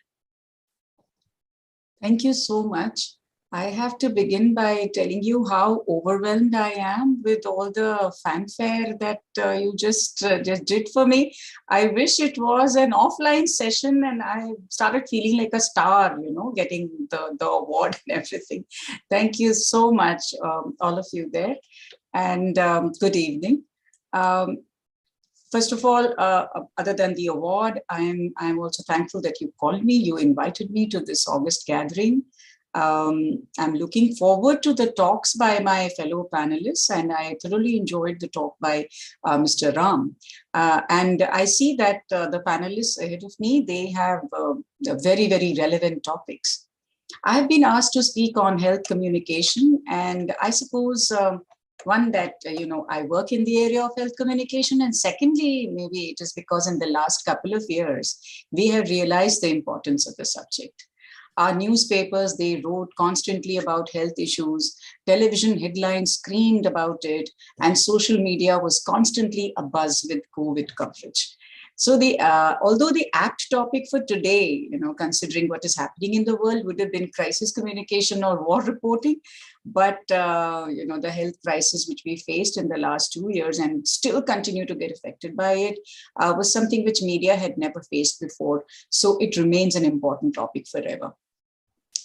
Thank you so much. I have to begin by telling you how overwhelmed I am with all the fanfare that you just did for me. I wish it was an offline session and I started feeling like a star, getting the award and everything. Thank you so much, all of you there. And good evening. First of all, other than the award, I'm also thankful that you called me. You invited me to this August gathering. I'm looking forward to the talks by my fellow panelists, and I thoroughly enjoyed the talk by Mr. Ram. And I see that the panelists ahead of me, they have very, very relevant topics. I've been asked to speak on health communication, and I suppose one that, I work in the area of health communication, and secondly, maybe it is because in the last couple of years, we have realized the importance of the subject. Our newspapers, they wrote constantly about health issues, television headlines screamed about it, and social media was constantly abuzz with COVID coverage. So although the apt topic for today, considering what is happening in the world, would have been crisis communication or war reporting, but the health crisis which we faced in the last 2 years and still continue to get affected by it was something which media had never faced before. So it remains an important topic forever.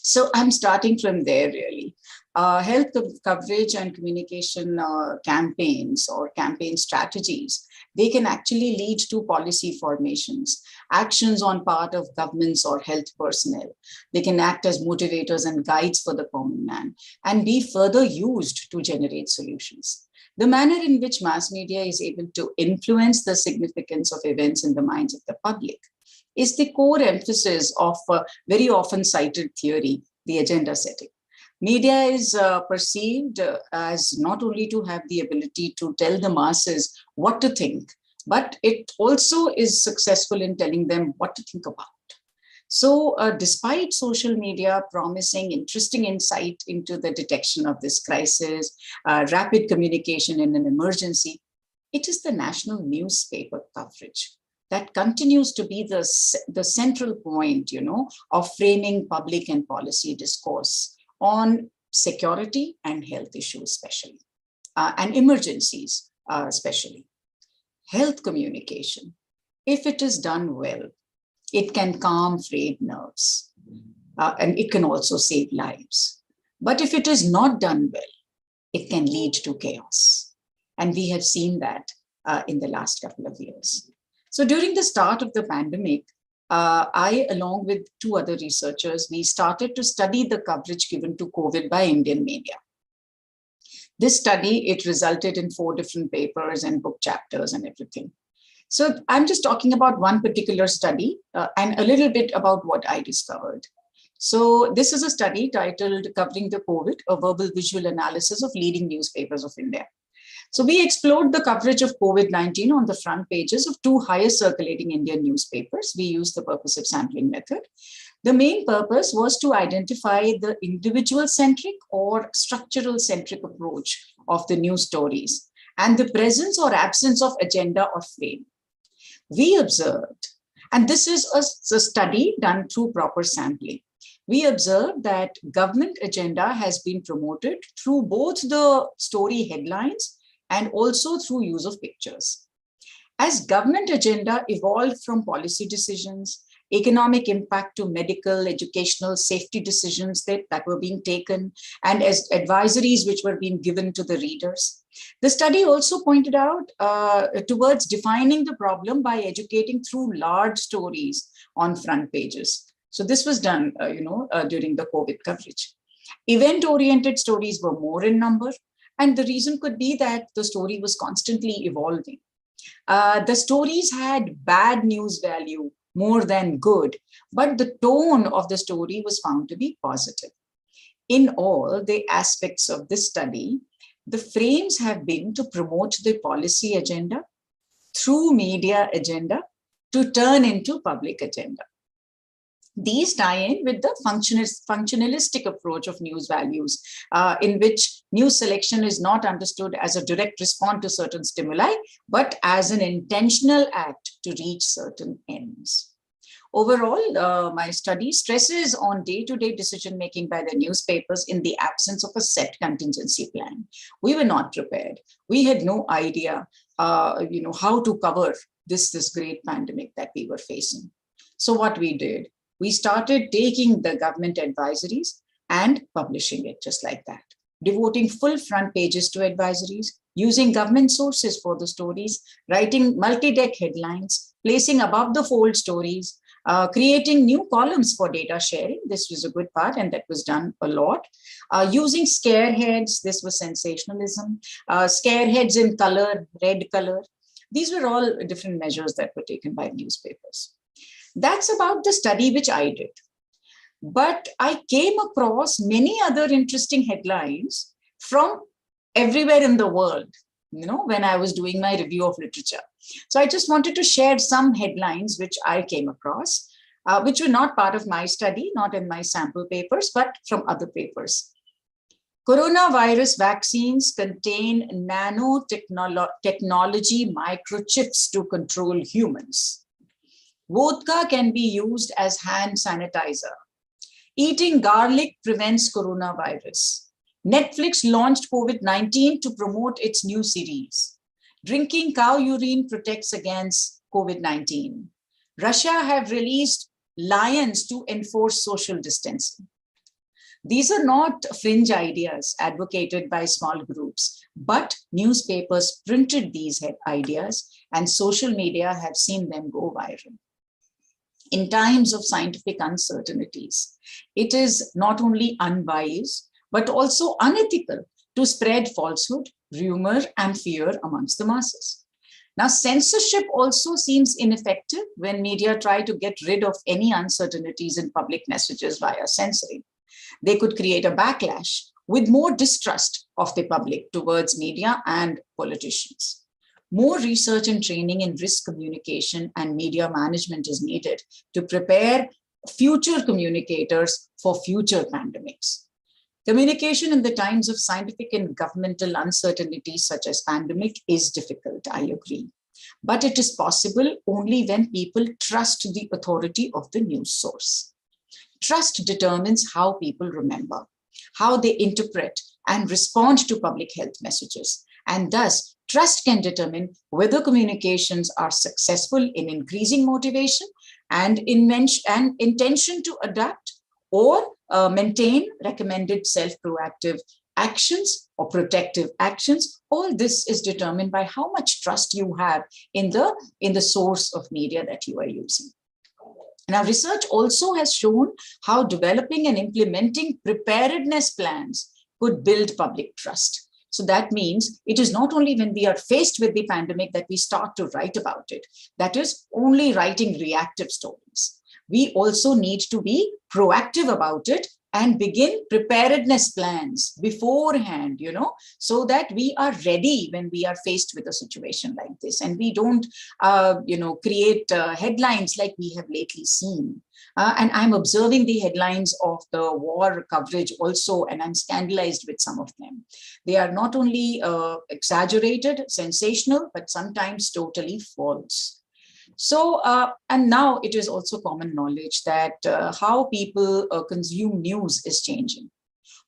So I'm starting from there, really. Health coverage and communication campaigns or campaign strategies, they can actually lead to policy formations, actions on part of governments or health personnel. They can act as motivators and guides for the common man and be further used to generate solutions. The manner in which mass media is able to influence the significance of events in the minds of the public is the core emphasis of very often cited theory, the agenda setting. Media is perceived as not only to have the ability to tell the masses what to think, but it also is successful in telling them what to think about. So despite social media promising interesting insight into the detection of this crisis, rapid communication in an emergency, it is the national newspaper coverage that continues to be the central point, of framing public and policy discourse on security and health issues, especially, and emergencies, especially. Health communication, if it is done well, it can calm frayed nerves, and it can also save lives. But if it is not done well, it can lead to chaos. And we have seen that in the last couple of years. So during the start of the pandemic, I, along with 2 other researchers, we started to study the coverage given to COVID by Indian media. This study, it resulted in 4 different papers and book chapters and everything. So I'm just talking about one particular study and a little bit about what I discovered. So this is a study titled Covering the COVID, a verbal visual analysis of leading newspapers of India. So we explored the coverage of COVID-19 on the front pages of 2 highest circulating Indian newspapers. We used the purposive sampling method. The main purpose was to identify the individual-centric or structural-centric approach of the news stories and the presence or absence of agenda or frame. We observed, and this is a study done through proper sampling, we observed that government agenda has been promoted through both the story headlines and also through use of pictures. As government agenda evolved from policy decisions, economic impact to medical, educational, safety decisions that were being taken, and as advisories which were being given to the readers. The study also pointed out towards defining the problem by educating through large stories on front pages. So this was done during the COVID coverage. Event-oriented stories were more in number, and the reason could be that the story was constantly evolving. The stories had bad news value more than good, but the tone of the story was found to be positive. In all the aspects of this study, the frames have been to promote the policy agenda through media agenda to turn into public agenda. These tie in with the functionalistic approach of news values, in which news selection is not understood as a direct response to certain stimuli, but as an intentional act to reach certain ends. Overall, my study stresses on day-to-day decision-making by the newspapers in the absence of a set contingency plan. We were not prepared. We had no idea, how to cover this great pandemic that we were facing. So what we did, we started taking the government advisories and publishing it just like that, devoting full front pages to advisories, using government sources for the stories, writing multi-deck headlines, placing above the fold stories, creating new columns for data sharing. This was a good part, and that was done a lot. Using scareheads, this was sensationalism. Scareheads in color, red color. These were all different measures that were taken by newspapers. That's about the study which I did. But I came across many other interesting headlines from everywhere in the world, when I was doing my review of literature. So I just wanted to share some headlines which I came across, which were not part of my study, not in my sample papers, but from other papers. Coronavirus vaccines contain nanotechnology microchips to control humans. Vodka can be used as hand sanitizer. Eating garlic prevents coronavirus. Netflix launched COVID-19 to promote its new series. Drinking cow urine protects against COVID-19. Russia have released lions to enforce social distancing. These are not fringe ideas advocated by small groups, but newspapers printed these ideas and social media have seen them go viral. In times of scientific uncertainties, it is not only unwise, but also unethical to spread falsehood, rumor, and fear amongst the masses. Now, censorship also seems ineffective when media try to get rid of any uncertainties in public messages via censoring. They could create a backlash with more distrust of the public towards media and politicians. More research and training in risk communication and media management is needed to prepare future communicators for future pandemics. Communication in the times of scientific and governmental uncertainties such as pandemic is difficult, I agree. But it is possible only when people trust the authority of the news source. Trust determines how people remember, how they interpret and respond to public health messages. And thus, trust can determine whether communications are successful in increasing motivation and intention to adapt or maintain recommended self-proactive actions or protective actions. All this is determined by how much trust you have in the source of media that you are using. Now, research also has shown how developing and implementing preparedness plans could build public trust. So that means it is not only when we are faced with the pandemic that we start to write about it. That is only writing reactive stories. We also need to be proactive about it and begin preparedness plans beforehand, so that we are ready when we are faced with a situation like this, and we don't, create headlines like we have lately seen. And I'm observing the headlines of the war coverage also, and I'm scandalized with some of them. They are not only exaggerated, sensational, but sometimes totally false. So, and now it is also common knowledge that how people consume news is changing.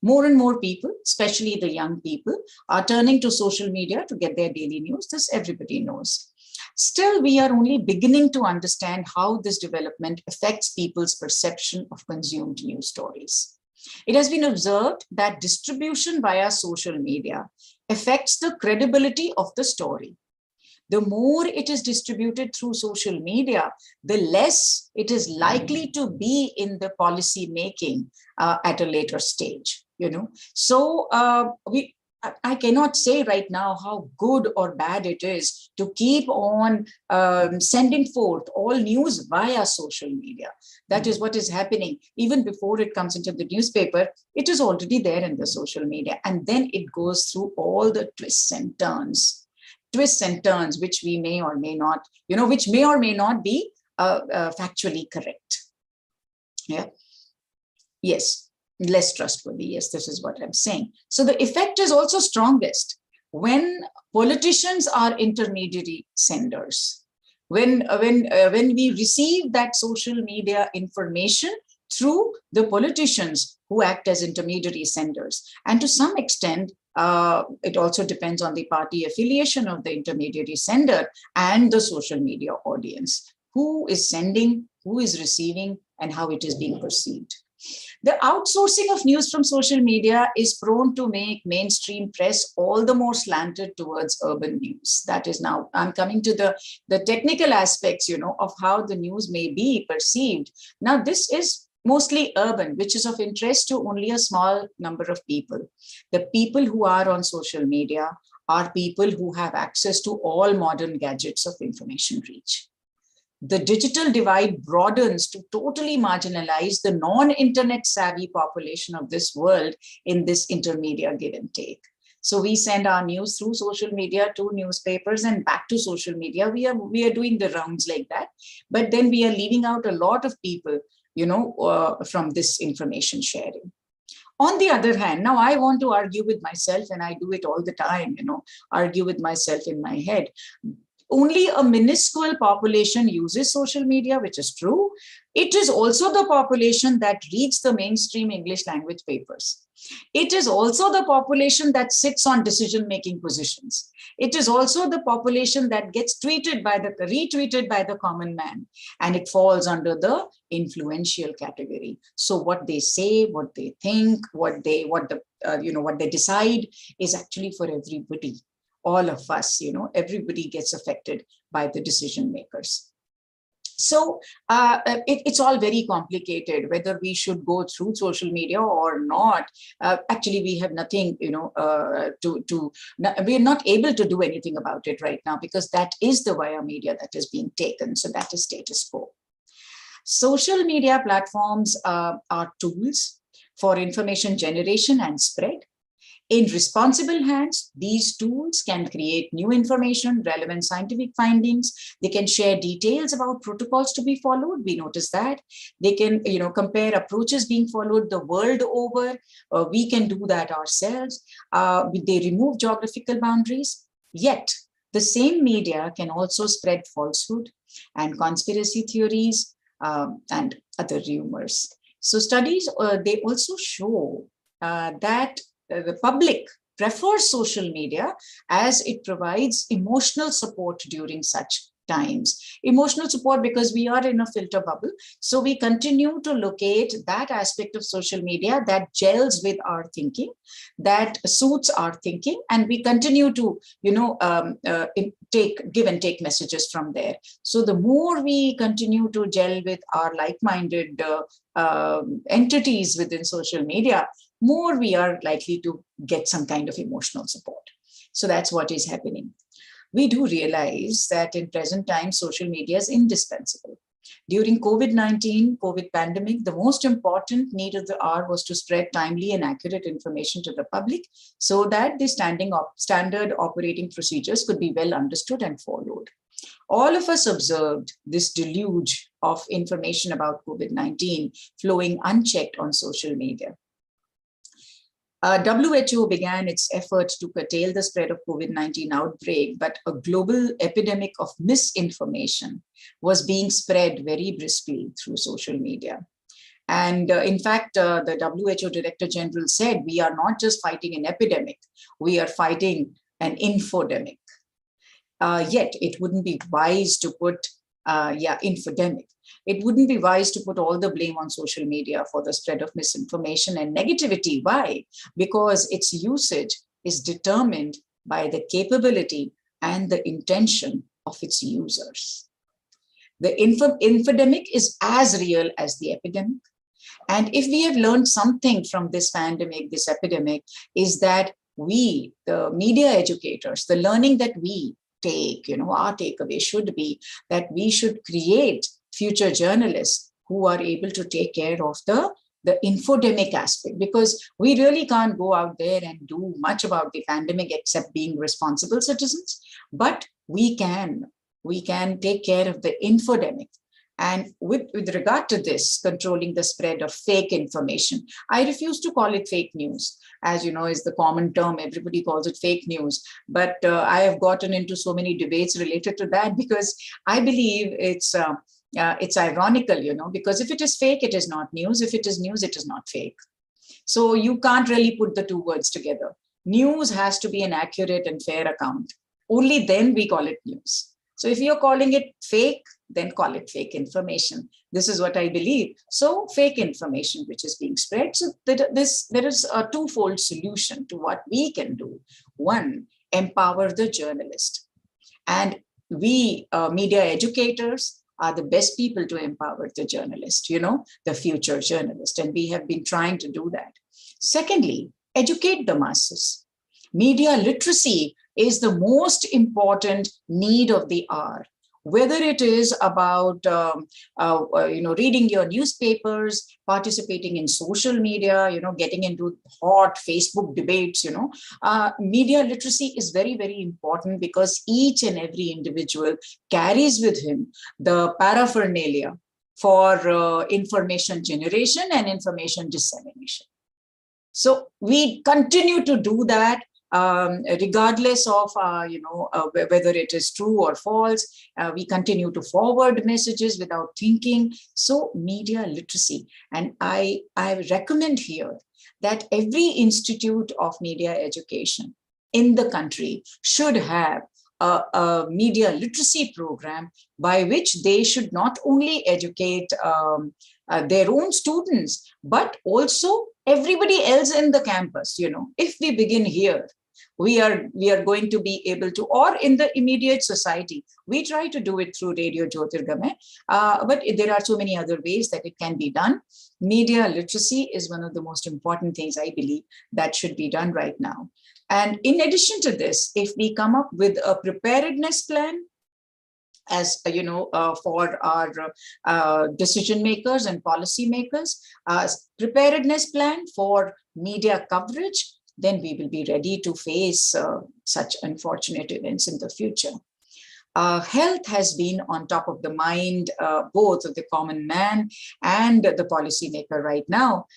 More and more people, especially the young people, are turning to social media to get their daily news. This everybody knows. Still, we are only beginning to understand how this development affects people's perception of consumed news stories. It has been observed that distribution via social media affects the credibility of the story. The more it is distributed through social media, the less it is likely to be in the policy making at a later stage. So I cannot say right now how good or bad it is to keep on sending forth all news via social media. That is what is happening. Even before it comes into the newspaper, it is already there in the social media. And then it goes through all the twists and turns, which we may or may not, which may or may not be factually correct. Yeah. Yes. Less trustworthy. Yes, this is what I'm saying. So the effect is also strongest when politicians are intermediary senders. When we receive that social media information through the politicians who act as intermediary senders. And to some extent, it also depends on the party affiliation of the intermediary sender and the social media audience. Who is sending, who is receiving, and how it is being perceived. The outsourcing of news from social media is prone to make mainstream press all the more slanted towards urban news. That is, now I'm coming to the technical aspects, of how the news may be perceived. Now, this is mostly urban, which is of interest to only a small number of people. The people who are on social media are people who have access to all modern gadgets of information reach. The digital divide broadens to totally marginalize the non-internet savvy population of this world in this intermediate give and take. So we send our news through social media to newspapers and back to social media. We are doing the rounds like that, but then we are leaving out a lot of people, from this information sharing. On the other hand, now I want to argue with myself, and I do it all the time, argue with myself in my head. Only a minuscule population uses social media, which is true. It is also the population that reads the mainstream English language papers. It is also the population that sits on decision-making positions. It is also the population that gets retweeted by the common man, and it falls under the influential category. So what they say, what they think, what they decide is actually for everybody. All of us, everybody gets affected by the decision makers. So it's all very complicated, whether we should go through social media or not. Actually, we have nothing, we're not able to do anything about it right now, because that is the via media that is being taken. So that is status quo. Social media platforms are tools for information generation and spread. In responsible hands, these tools can create new information, relevant scientific findings. They can share details about protocols to be followed. We notice that. They can, compare approaches being followed the world over. We can do that ourselves. They remove geographical boundaries. Yet, the same media can also spread falsehood and conspiracy theories and other rumors. So studies, they also show that the public prefers social media as it provides emotional support during such times. Emotional support because we are in a filter bubble. So we continue to locate that aspect of social media that gels with our thinking, that suits our thinking, and we continue to, give and take messages from there. So the more we continue to gel with our like-minded entities within social media, more we are likely to get some kind of emotional support. So that's what is happening. We do realize that in present times, social media is indispensable. During COVID-19, COVID pandemic, the most important need of the hour was to spread timely and accurate information to the public so that the standard operating procedures could be well understood and followed. All of us observed this deluge of information about COVID-19 flowing unchecked on social media. WHO began its effort to curtail the spread of COVID-19 outbreak, but a global epidemic of misinformation was being spread very briskly through social media. And in fact, the WHO Director General said, we are not just fighting an epidemic, we are fighting an infodemic. Yet it wouldn't be wise to put, infodemic. It wouldn't be wise to put all the blame on social media for the spread of misinformation and negativity. Why? Because its usage is determined by the capability and the intention of its users. The infodemic is as real as the epidemic. And if we have learned something from this pandemic, this epidemic, is that we, the media educators, the learning that we take, our takeaway should be that we should create future journalists who are able to take care of the infodemic aspect, because we really can't go out there and do much about the pandemic except being responsible citizens, but we can take care of the infodemic. And with regard to this, controlling the spread of fake information, I refuse to call it fake news. As you know, is the common term, everybody calls it fake news. But I have gotten into so many debates related to that because I believe it's ironical, because if it is fake, it is not news. If it is news, it is not fake. So you can't really put the two words together. News has to be an accurate and fair account. Only then we call it news. So if you're calling it fake, then call it fake information. This is what I believe. So fake information which is being spread. So there is a twofold solution to what we can do. One, empower the journalist. And we media educators are the best people to empower the journalist, the future journalist. And we have been trying to do that. Secondly, educate the masses. Media literacy is the most important need of the hour. Whether it is about reading your newspapers, participating in social media, getting into hot Facebook debates, media literacy is very, very important because each and every individual carries with him the paraphernalia for information generation and information dissemination. So we continue to do that. Regardless of whether it is true or false, we continue to forward messages without thinking. So media literacy, and I recommend here that every institute of media education in the country should have a media literacy program by which they should not only educate their own students, but also everybody else in the campus. If we begin here, we are going to be able to, or in the immediate society, we try to do it through Radio Jyotirgamay, but there are so many other ways that it can be done. Media literacy is one of the most important things I believe that should be done right now. And in addition to this, if we come up with a preparedness plan, as for our decision makers and policy makers, preparedness plan for media coverage, then we will be ready to face such unfortunate events in the future. Health has been on top of the mind, both of the common man and the policymaker right now.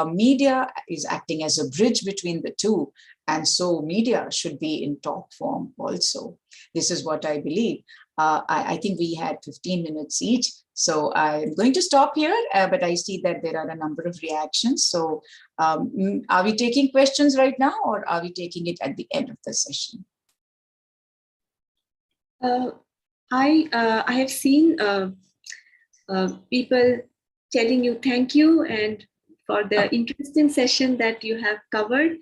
Media is acting as a bridge between the two. And so media should be in top form also. This is what I believe. I think we had 15 minutes each. So I'm going to stop here, but I see that there are a number of reactions. So are we taking questions right now, or are we taking it at the end of the session? I have seen people telling you thank you and for the interesting session that you have covered.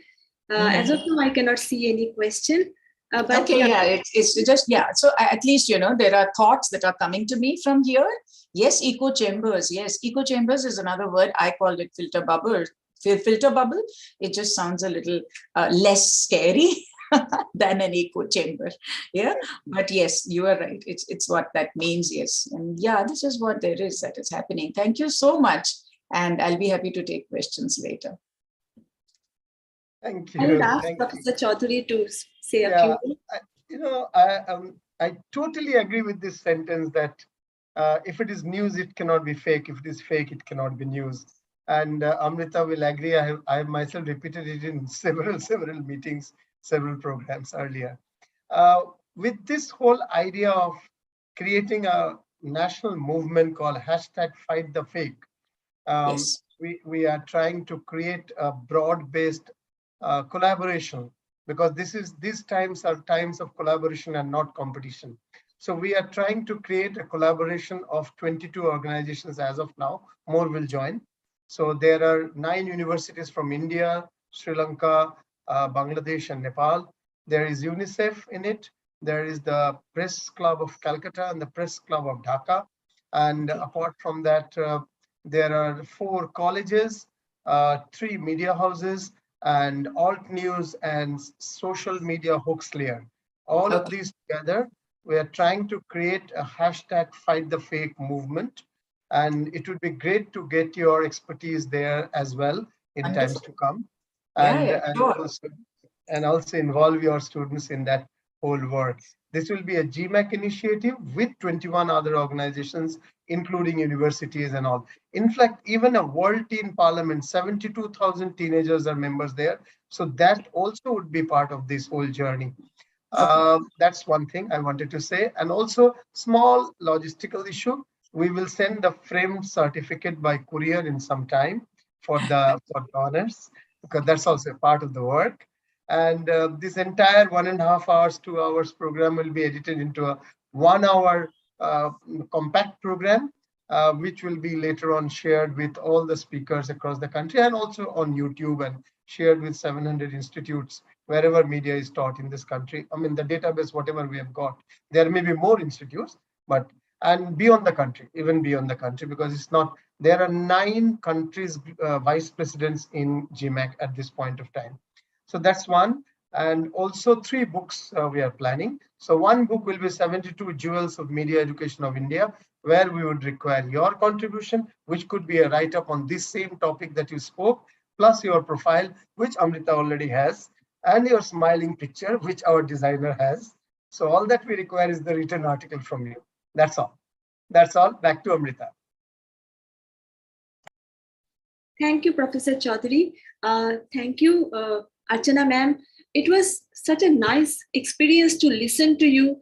As of now, I cannot see any question. But okay, it's just, so at least, there are thoughts that are coming to me from here. Yes, echo chambers. Yes, echo chambers is another word. I called it filter bubble. Filter bubble. It just sounds a little less scary. than an echo chamber. Yeah, but yes, you are right. It's what that means. Yes, and yeah, this is what there is that is happening. Thank you so much, and I'll be happy to take questions later. Thank I would you. ask Thank you. Professor Chaudhary to say a Yeah, few words. I totally agree with this sentence that if it is news, it cannot be fake. If it is fake, it cannot be news. And Amrita will agree. I have myself repeated it in several meetings, several programs earlier. With this whole idea of creating a national movement called #FightTheFake, Yes. we are trying to create a broad-based collaboration, because these times are times of collaboration and not competition. So we are trying to create a collaboration of 22 organizations as of now. More will join. So there are 9 universities from India, Sri Lanka, Bangladesh, and Nepal. There is UNICEF in it. There is the Press Club of Calcutta and the Press Club of Dhaka. And apart from that, there are 4 colleges, 3 media houses, and alt news and social media hoax layer. All of these together, we are trying to create a #FightTheFake movement. And it would be great to get your expertise there as well in Wonderful. times to come. Yeah, sure. And also involve your students in that whole work. This will be a GMAC initiative with 21 other organizations, including universities and all. In fact, even a World Teen Parliament, 72,000 teenagers are members there. So that also would be part of this whole journey. That's one thing I wanted to say. And also, small logistical issue. We will send the framed certificate by courier in some time for the honors, because that's also a part of the work. And this entire 1.5 hours, 2 hours program will be edited into a 1 hour compact program, which will be later on shared with all the speakers across the country, and also on YouTube, and shared with 700 institutes wherever media is taught in this country. I mean, the database, whatever we have got, there may be more institutes, but and beyond the country, even beyond the country, because it's not, there are 9 countries vice presidents in GMAC at this point of time. So that's one. And also 3 books we are planning. So one book will be 72 Jewels of Media Education of India, where we would require your contribution, which could be a write-up on this same topic that you spoke, plus your profile, which Amrita already has, and your smiling picture, which our designer has. So all that we require is the written article from you. That's all. That's all. Back to Amrita. Thank you, Professor Chaudhary. Thank you, Archana ma'am. It was such a nice experience to listen to you,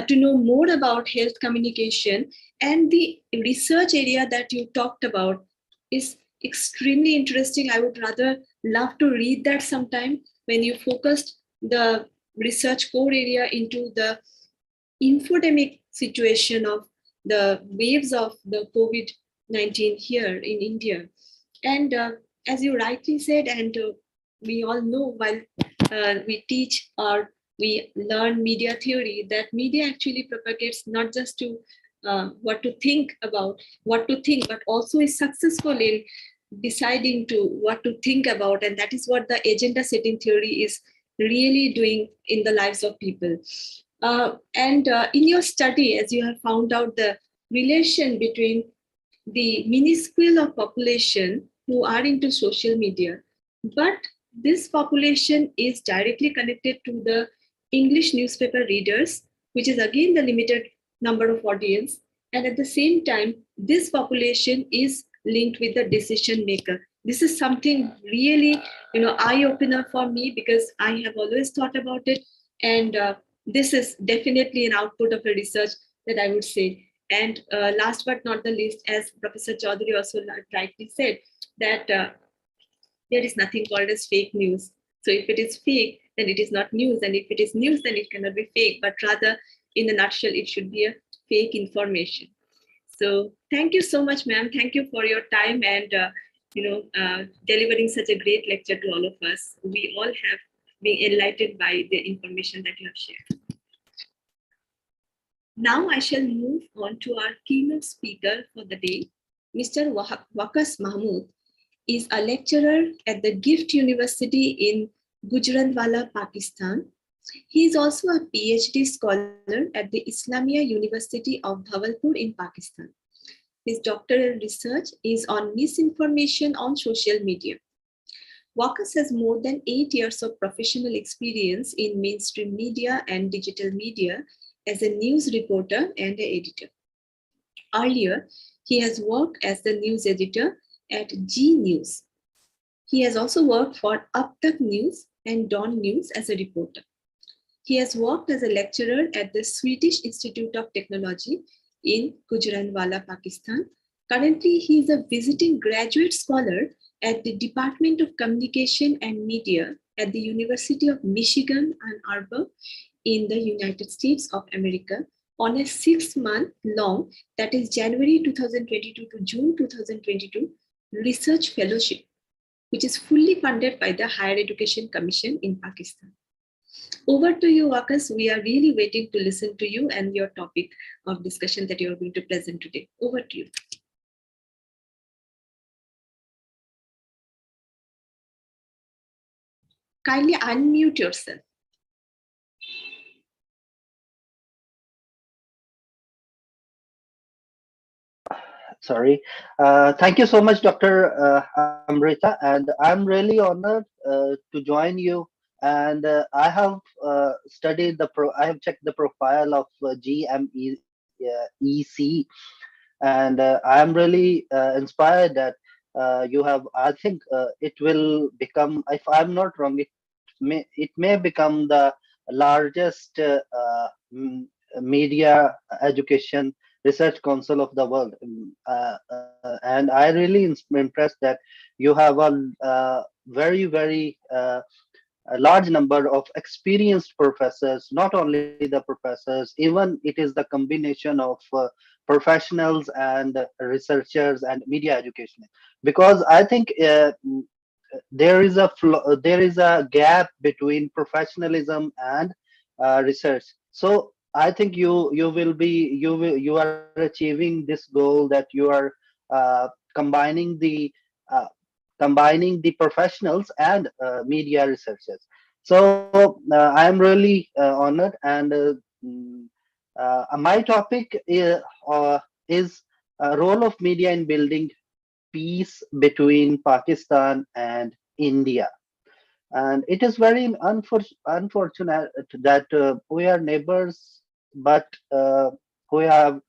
to know more about health communication, and the research area that you talked about is extremely interesting. I would rather love to read that sometime, when you focused the research core area into the infodemic situation of the waves of the COVID-19 here in India. And as you rightly said, and we all know, while we teach or we learn media theory, that media actually propagates not just to what to think, but also is successful in deciding to what to think about. And that is what the agenda setting theory is really doing in the lives of people. And in your study, as you have found out the relation between the minuscule of population who are into social media, but this population is directly connected to the English newspaper readers, which is again the limited number of audience. And at the same time, this population is linked with the decision maker. This is something really, eye-opener for me, because I have always thought about it. And this is definitely an output of a research that I would say. And last but not the least, as Professor Chaudhary also rightly said, that there is nothing called as fake news. So if it is fake, then it is not news. And if it is news, then it cannot be fake, but rather, in a nutshell, it should be a fake information. So thank you so much, ma'am. Thank you for your time and delivering such a great lecture to all of us. We all have been enlightened by the information that you have shared. Now I shall move on to our keynote speaker for the day. Mr. Waqas Mahmood is a lecturer at the Govt University in Gujranwala, Pakistan. He is also a PhD scholar at the Islamia University of Bhavalpur in Pakistan. His doctoral research is on misinformation on social media. Wakas has more than 8 years of professional experience in mainstream media and digital media as a news reporter and an editor. Earlier, he has worked as the news editor at G News. He has also worked for Up Tak News and Dawn News as a reporter. He has worked as a lecturer at the Swedish Institute of Technology in Gujranwala, Pakistan. Currently, he is a visiting graduate scholar at the Department of Communication and Media at the University of Michigan Ann Arbor in the United States of America on a 6-month-long, that is January 2022 to June 2022, research fellowship, which is fully funded by the Higher Education Commission in Pakistan. Over to you, Wakas. We are really waiting to listen to you and your topic of discussion that you are going to present today. Over to you. Kindly unmute yourself. Sorry. Thank you so much, Dr. Amrita, and I'm really honored to join you. And I have I have checked the profile of GMEC, and I am really inspired that you have. I think it will become, if I'm not wrong, it may become the largest media education research council of the world. And I really impressed that you have a large number of experienced professors, not only the professors, even it is the combination of professionals and researchers and media education. Because I think there is a gap between professionalism and research. So I think you are achieving this goal, that you are uh, combining the uh, combining the professionals and media researchers. So I am really honored, and my topic is role of media in building peace between Pakistan and India. And it is very unfortunate that we are neighbors, but we have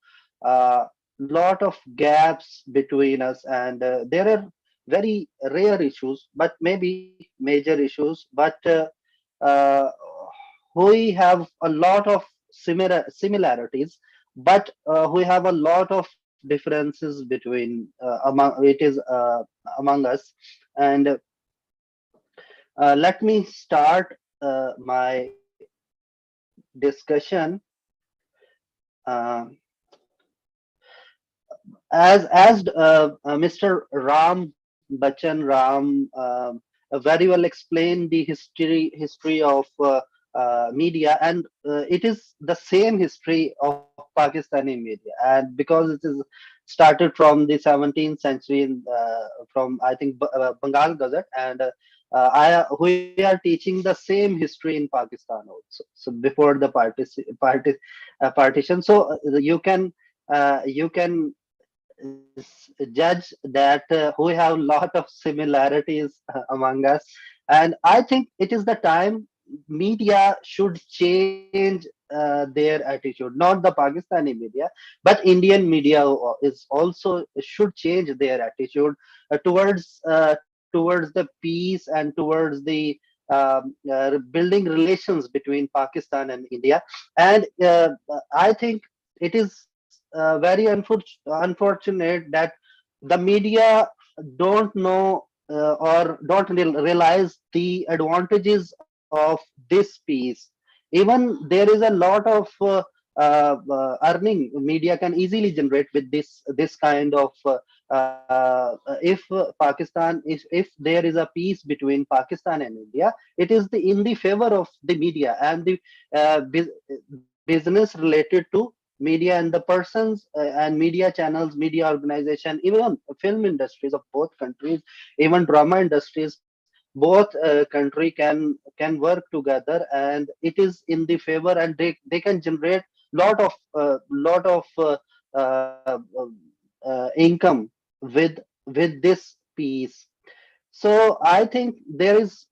a lot of gaps between us, and there are very rare issues, but maybe major issues. But uh, we have a lot of similarities, but we have a lot of differences between among us. And let me start my discussion. Uh, as Mr. Ram Bachchan Ram very well explained the history of media, and it is the same history of Pakistani media, and because it is started from the 17th century from, I think, Bengal Gazette, and we are teaching the same history in Pakistan also. So before the partition, so you can judge that we have a lot of similarities among us. And I think it is the time media should change their attitude, not the Pakistani media, but Indian media is also should change their attitude towards the peace and towards the building relations between Pakistan and India. And I think it is very unfortunate that the media don't know or don't realize the advantages of this peace. Even there is a lot of earning media can easily generate with this kind of if Pakistan is if there is a peace between Pakistan and India, it is in the favor of the media and the business related to media and the persons and media channels, media organization, even film industries of both countries, even drama industries. both country can work together, and it is in the favor, and they can generate lot of income with this peace. So I think there is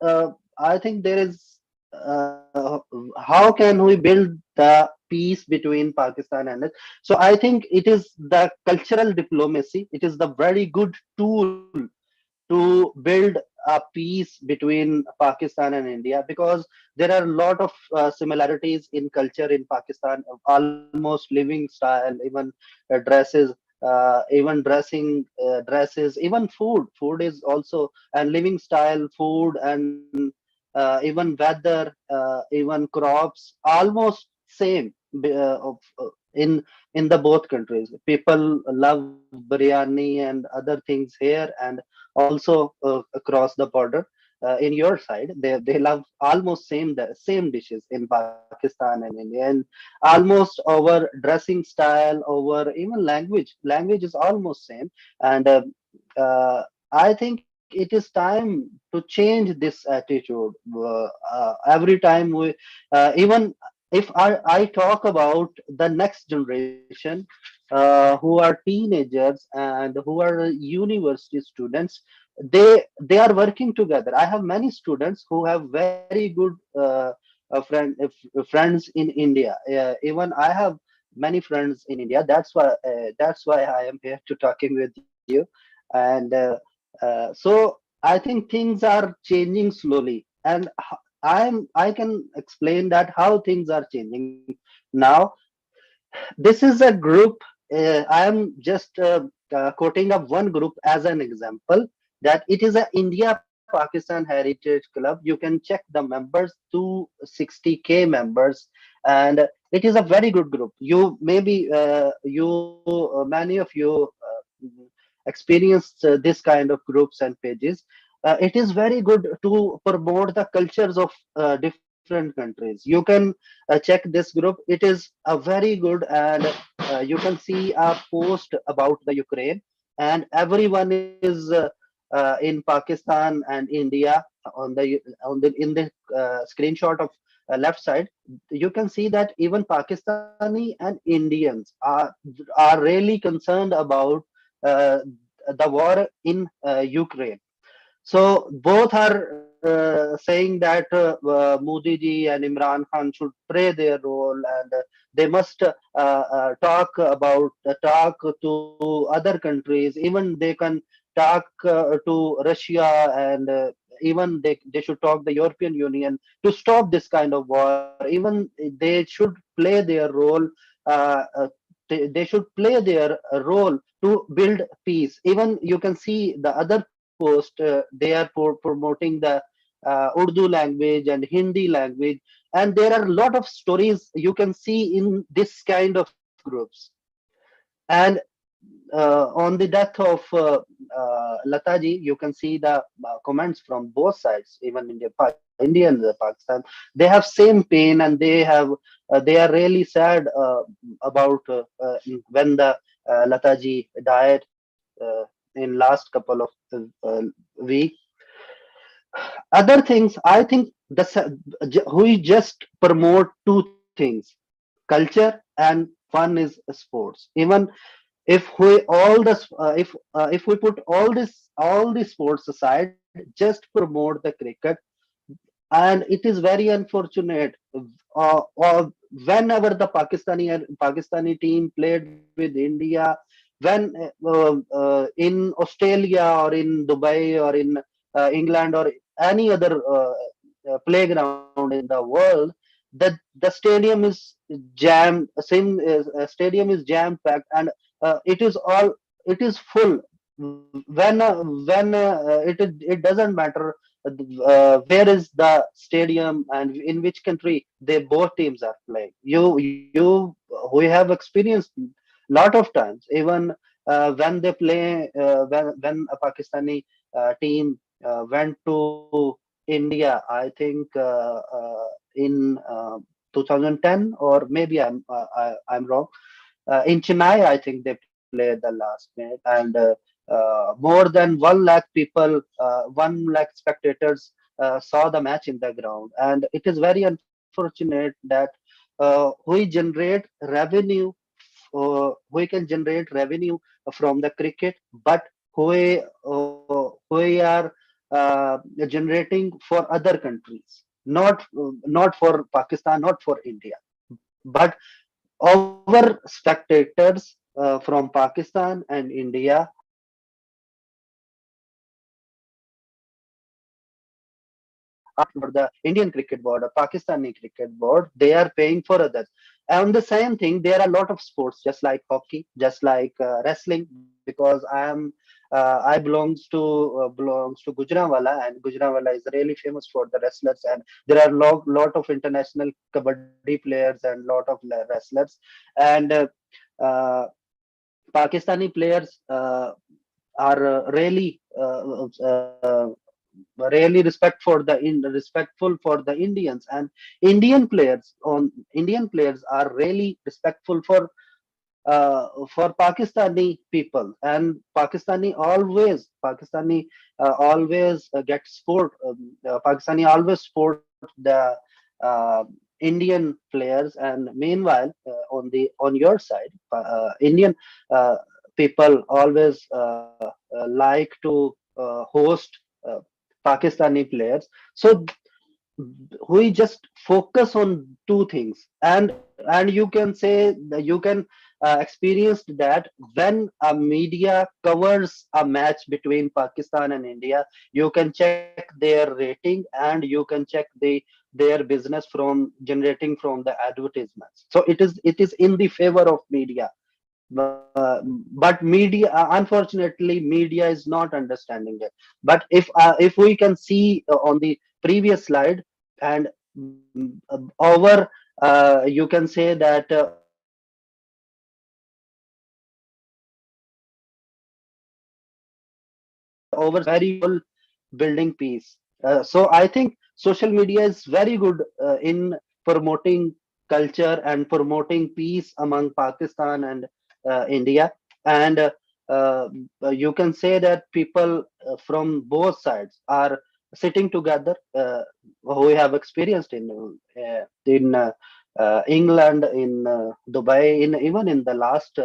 how can we build the peace between Pakistan and it? So I think it is the cultural diplomacy. It is the very good tool to build a peace between Pakistan and India, because there are a lot of similarities in culture in Pakistan, almost living style, even dresses, even dresses, even food is also, and living style, food, and even weather, even crops, almost same in the both countries. People love biryani and other things here, and also across the border. In your side, they love almost same dishes in Pakistan and India, and almost our dressing style, our even language is almost same. And I think it is time to change this attitude. Every time we, even if I talk about the next generation, who are teenagers and who are university students, they are working together. I have many students who have very good friends in India. Even I have many friends in India. That's why I am here to talking with you. And so I think things are changing slowly, and I can explain that how things are changing now. This is a group. I am just quoting up one group as an example, that it is a India Pakistan Heritage Club. You can check the members, 260K members, and it is a very good group. You maybe many of you experienced this kind of groups and pages. It is very good to promote the cultures of different countries. You can check this group. It is a very good, and you can see a post about the Ukraine, and everyone is in Pakistan and India on the in the screenshot of left side. You can see that even Pakistani and Indians are really concerned about uh, the war in Ukraine. So both are saying that Modi ji and Imran Khan should play their role, and they must talk to other countries. Even they can talk to Russia, and even they should talk the European Union to stop this kind of war. Even they should play their role. Uh, uh, they should play their role to build peace. Even you can see the other post, they are promoting the Urdu language and Hindi language, and there are a lot of stories you can see in this kind of groups. And on the death of Lataji, you can see the comments from both sides. Even India and Pakistan, they have same pain, and they are really sad about when the Lataji died in last couple of uh, week. Other things, I think we just promote two things: culture and fun is sports. Even if we all this if we put all these sports aside, just promote the cricket. And it is very unfortunate, whenever the Pakistani team played with India, when in Australia or in Dubai or in England or any other playground in the world, the stadium is jammed. Stadium is jam packed, and it is all, it is full. It doesn't matter where is the stadium and in which country they both teams are playing. We have experienced lot of times, even when they play when a Pakistani team went to India, I think in 2010, or maybe I'm wrong. In Chennai, I think they played the last match, and more than 1 lakh people, 1 lakh spectators saw the match in the ground. And it is very unfortunate that we generate revenue, we can generate revenue from the cricket, but we are generating for other countries, not for Pakistan, not for India, but our spectators from Pakistan and India are paying for the Indian Cricket Board or Pakistani Cricket Board. They are paying for others. And the same thing, there are a lot of sports, just like hockey, just like wrestling. Because I belongs to Gujranwala, and Gujranwala is really famous for the wrestlers. And there are lot of international kabaddi players and lot of wrestlers. And uh, Pakistani players are really respectful for the Indians, and Indian players are really respectful for Pakistani people, and Pakistani always get sport. Pakistani always support the uh, Indian players, and meanwhile, on your side, Indian uh, people always like to host Pakistani players. So we just focus on two things, and you can say that you can experience that when a media covers a match between Pakistan and India, you can check their rating and you can check their business from generating from the advertisements. So it is in the favor of media. But media, unfortunately, media is not understanding it. But if we can see on the previous slide, and over you can say that over very building peace. So I think social media is very good in promoting culture and promoting peace among Pakistan and India. And uh, you can say that people from both sides are sitting together. We have experienced in England, in Dubai, even in the last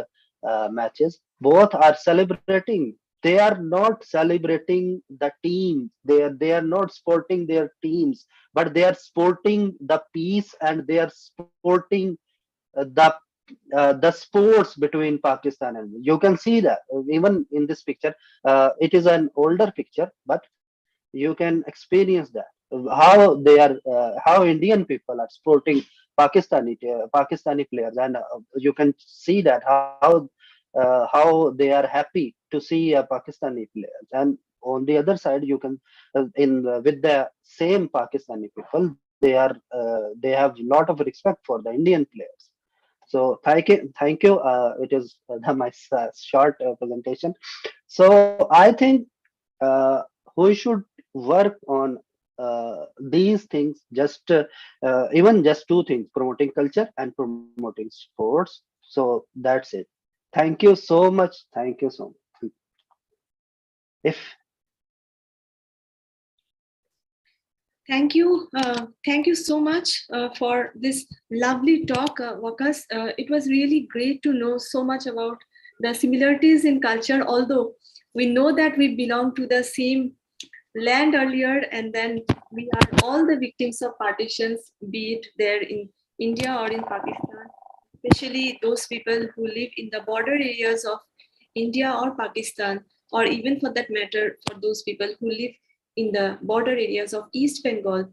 matches, both are celebrating. They are not celebrating the team. They are not supporting their teams, but they are supporting the peace, and they are supporting the sports between Pakistan and you can see that even in this picture. It is an older picture, but you can experience that how Indian people are supporting Pakistani players, and you can see that how they are happy to see Pakistani players. And on the other side, you can in with the same Pakistani people, they have lot of respect for the Indian players. So thank you. It is my short presentation. So I think uh, we should work on these things. Even just two things: promoting culture and promoting sports. So that's it. Thank you so much. Thank you so much. If Thank you so much for this lovely talk, Wakas. It was really great to know so much about the similarities in culture, although we know that we belong to the same land earlier, and then we are all the victims of partitions, be it there in India or in Pakistan, especially those people who live in the border areas of India or Pakistan, or even for that matter, for those people who live in the border areas of East Bengal.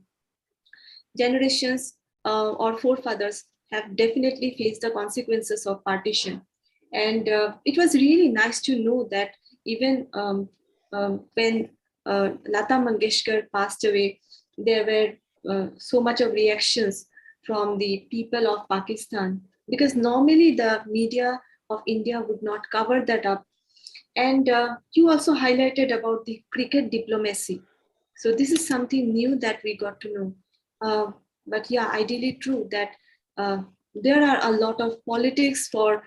Generations or forefathers have definitely faced the consequences of partition. And it was really nice to know that even when Lata Mangeshkar passed away, there were so much of reactions from the people of Pakistan, because normally the media of India would not cover that up. And you also highlighted about the cricket diplomacy. So this is something new that we got to know. But yeah, ideally true that there are a lot of politics for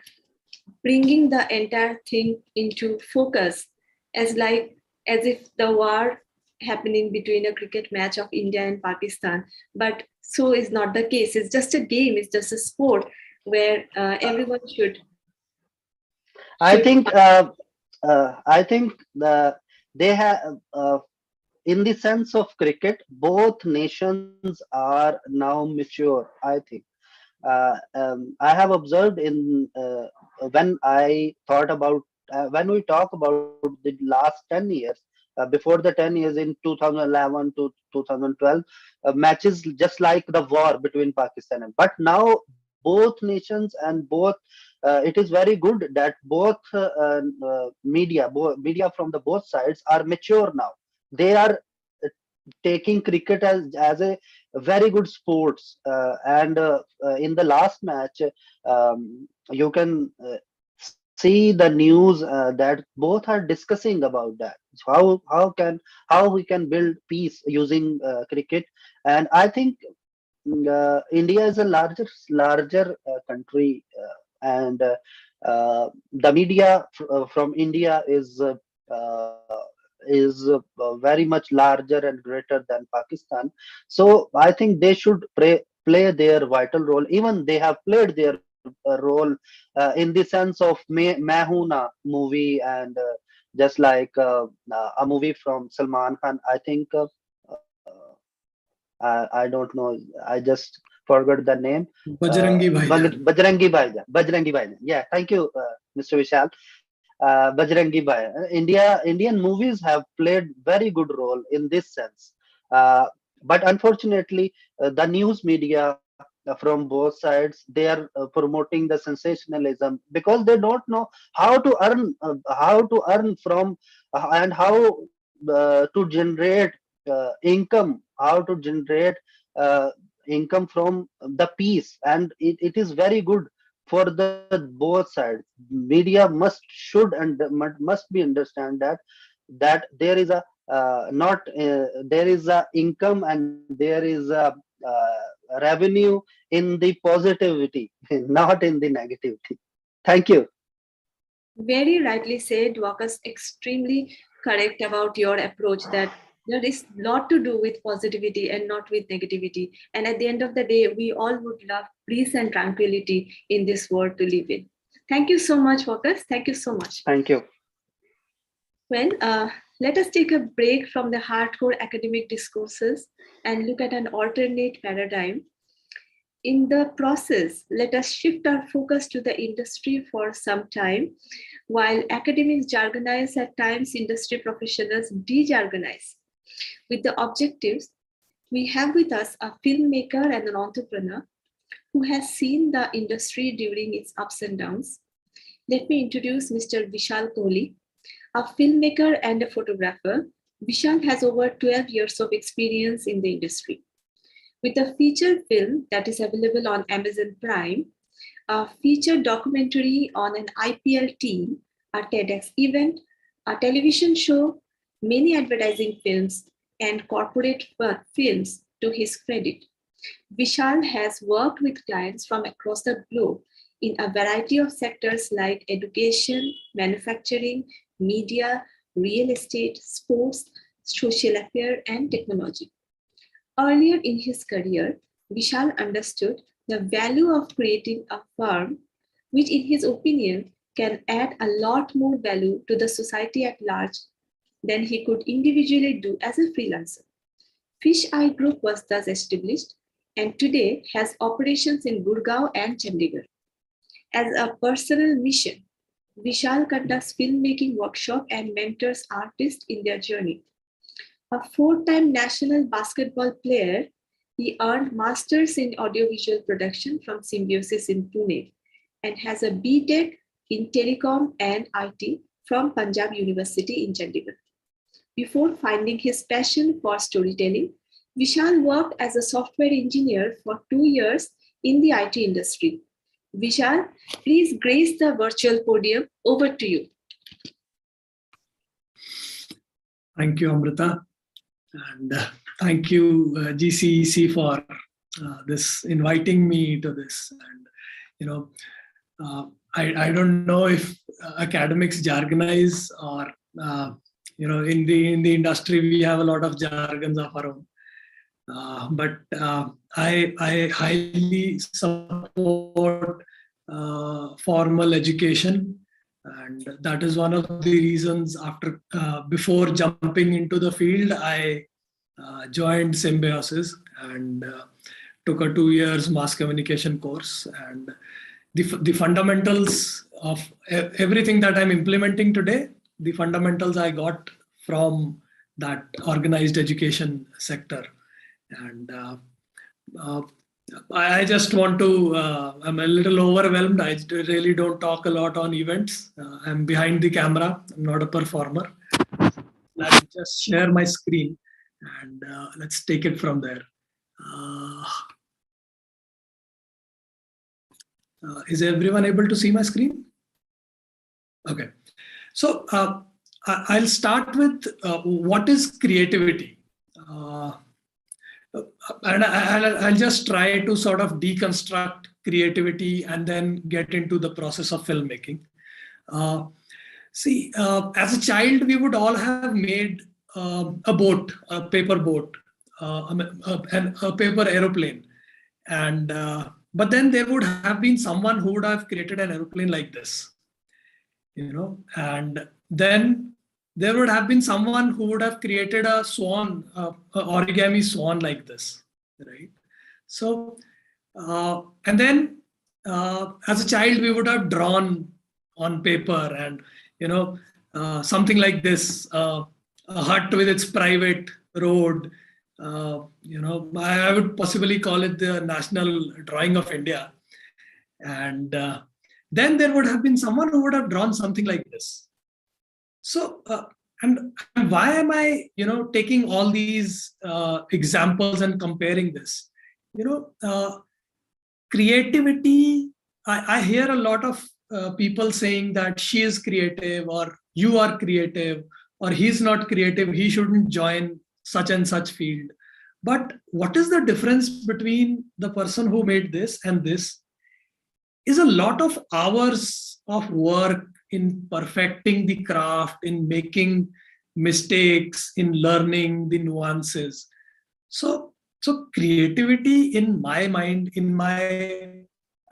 bringing the entire thing into focus. as if the war happening between a cricket match of India and Pakistan. But so is not the case. It's just a game. It's just a sport where everyone should. I think they have in the sense of cricket, both nations are now mature. I think I have observed when I thought about when we talk about the last 10 years. Before the 10 years in 2011 to 2012, matches just like the war between Pakistan and. But now both nations and both. It is very good that both media from the both sides are mature now. They are taking cricket as a very good sports, and in the last match, you can see the news that both are discussing about that. How we can build peace using cricket. And I think India is a larger country, and the media from India uh, is very much larger and greater than Pakistan. So I think they should play their vital role. Even they have played their role in the sense of Mahuna movie, and just like a movie from Salman Khan. I think I don't know. I just forgot the name. Bajrangi Bhaijaan. Bajrangi Bhaijaan. Yeah, thank you, Mr. Vishal. Bajrangi Bhai. Indian movies have played very good role in this sense. Uh, but unfortunately, the news media from both sides, they are promoting the sensationalism because they don't know how to earn from, and how to generate income, how to generate uh, income from the peace. And it is very good for the both sides. Media must be understand that there is a not there is a income, and there is a revenue in the positivity, not in the negativity. Thank you. Very rightly said, Wakas, extremely correct about your approach that there is lot to do with positivity and not with negativity. And at the end of the day, we all would love peace and tranquility in this world to live in. Thank you so much, Wakas. Thank you so much. Thank you. Well, let us take a break from the hardcore academic discourses and look at an alternate paradigm. In the process, let us shift our focus to the industry for some time. While academics jargonize, at times industry professionals de-jargonize. With the objectives, we have with us a filmmaker and an entrepreneur who has seen the industry during its ups and downs. Let me introduce Mr. Vishal Kohli, a filmmaker and a photographer. Vishal has over 12 years of experience in the industry. With a feature film that is available on Amazon Prime, a feature documentary on an IPL team, a TEDx event, a television show, many advertising films, and corporate films to his credit. Vishal has worked with clients from across the globe in a variety of sectors like education, manufacturing, media, real estate, sports, social affairs, and technology. Earlier in his career, Vishal understood the value of creating a firm, which in his opinion can add a lot more value to the society at large than he could individually do as a freelancer. Fish Eye Group was thus established and today has operations in Gurgaon and Chandigarh. As a personal mission, Vishal conducts filmmaking workshops and mentors artists in their journey. A four-time national basketball player, he earned Masters in Audiovisual Production from Symbiosis in Pune and has a B.Tech in Telecom and IT from Punjab University in Chandigarh. Before finding his passion for storytelling, Vishal worked as a software engineer for 2 years in the IT industry. Vishal, please grace the virtual podium. Over to you. Thank you, Amrita. And thank you, GCEC, for this inviting me to this. And I don't know if academics jargonize or in the industry, we have a lot of jargons of our own. But I highly support formal education, and that is one of the reasons before jumping into the field, I joined Symbiosis and took a 2 years mass communication course. And the fundamentals of everything that I'm implementing today, the fundamentals I got from that organized education sector. And I just want to, I'm a little overwhelmed. I really don't talk a lot on events. I'm behind the camera. I'm not a performer. I'll just share my screen and let's take it from there. Is everyone able to see my screen? Okay. So I'll start with what is creativity? And I'll just try to sort of deconstruct creativity and then get into the process of filmmaking. See, as a child, we would all have made a boat, a paper boat, and a paper aeroplane. And but then there would have been someone who would have created an aeroplane like this, and then there would have been someone who would have created a swan, origami swan like this, right? So, and then as a child, we would have drawn on paper and, something like this, a hut with its private road. I would possibly call it the national drawing of India. And then there would have been someone who would have drawn something like this. So, and why am I, taking all these examples and comparing this? Creativity, I hear a lot of people saying that she is creative, or you are creative, or he's not creative, he shouldn't join such and such field. But what is the difference between the person who made this and this? Is a lot of hours of work in perfecting the craft, in making mistakes, in learning the nuances. So creativity, in my mind,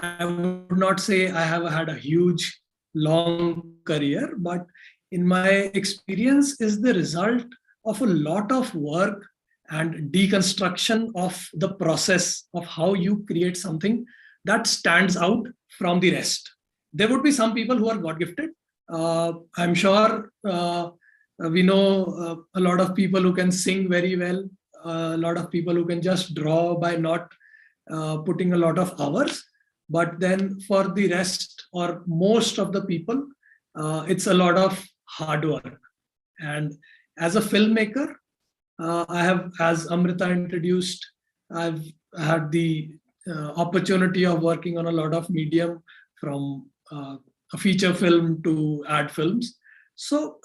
I would not say I have had a huge, long career, but in my experience is the result of a lot of work and deconstruction of the process of how you create something that stands out from the rest. There would be some people who are God gifted. I'm sure we know a lot of people who can sing very well, a lot of people who can just draw by not putting a lot of hours. But then for the rest or most of the people, it's a lot of hard work. And as a filmmaker, I have, as Amrita introduced, I've had the opportunity of working on a lot of medium, from a feature film to ad films. So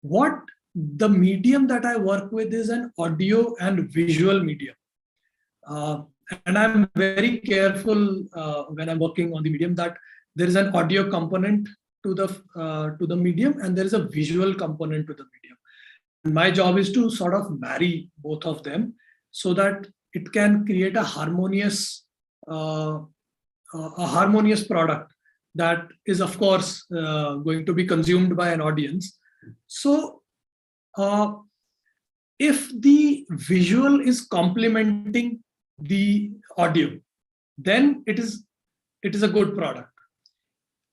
what the medium that I work with is an audio and visual medium. And I'm very careful when I'm working on the medium that there is an audio component to the medium and there is a visual component to the medium. And my job is to sort of marry both of them so that it can create a harmonious product that is, of course, going to be consumed by an audience. So if the visual is complementing the audio, then it is a good product.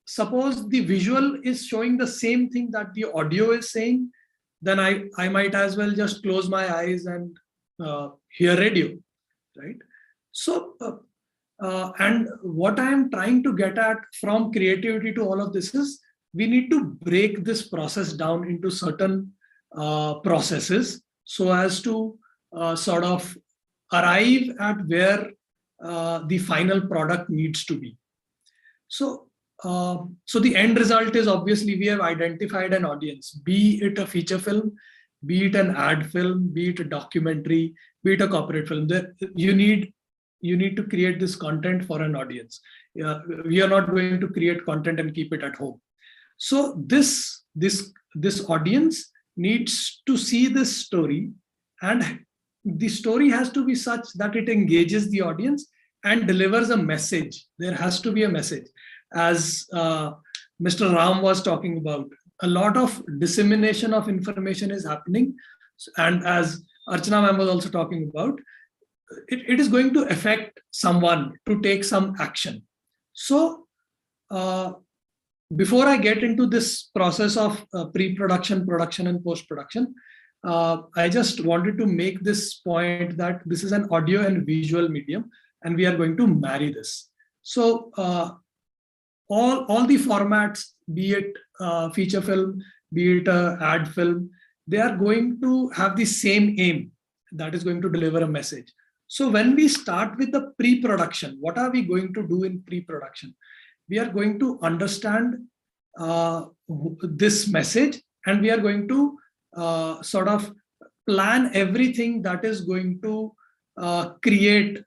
Suppose the visual is showing the same thing that the audio is saying, then I might as well just close my eyes and hear radio, right? So, and what I am trying to get at from creativity to all of this is we need to break this process down into certain processes so as to sort of arrive at where the final product needs to be. So the end result is, obviously we have identified an audience, be it a feature film, be it an ad film, be it a documentary, be it a corporate film. You need to create this content for an audience. We are not going to create content and keep it at home. So this audience needs to see this story, and the story has to be such that it engages the audience and delivers a message. There has to be a message. As Mr. Ram was talking about, a lot of dissemination of information is happening. And as Archana ma'am was also talking about, it is going to affect someone to take some action. So before I get into this process of pre-production, production, and post-production, I just wanted to make this point that this is an audio and visual medium, and we are going to marry this. So all the formats, be it feature film, be it ad film, they are going to have the same aim, that is going to deliver a message. So when we start with the pre-production, what are we going to do in pre-production? We are going to understand this message, and we are going to sort of plan everything that is going to create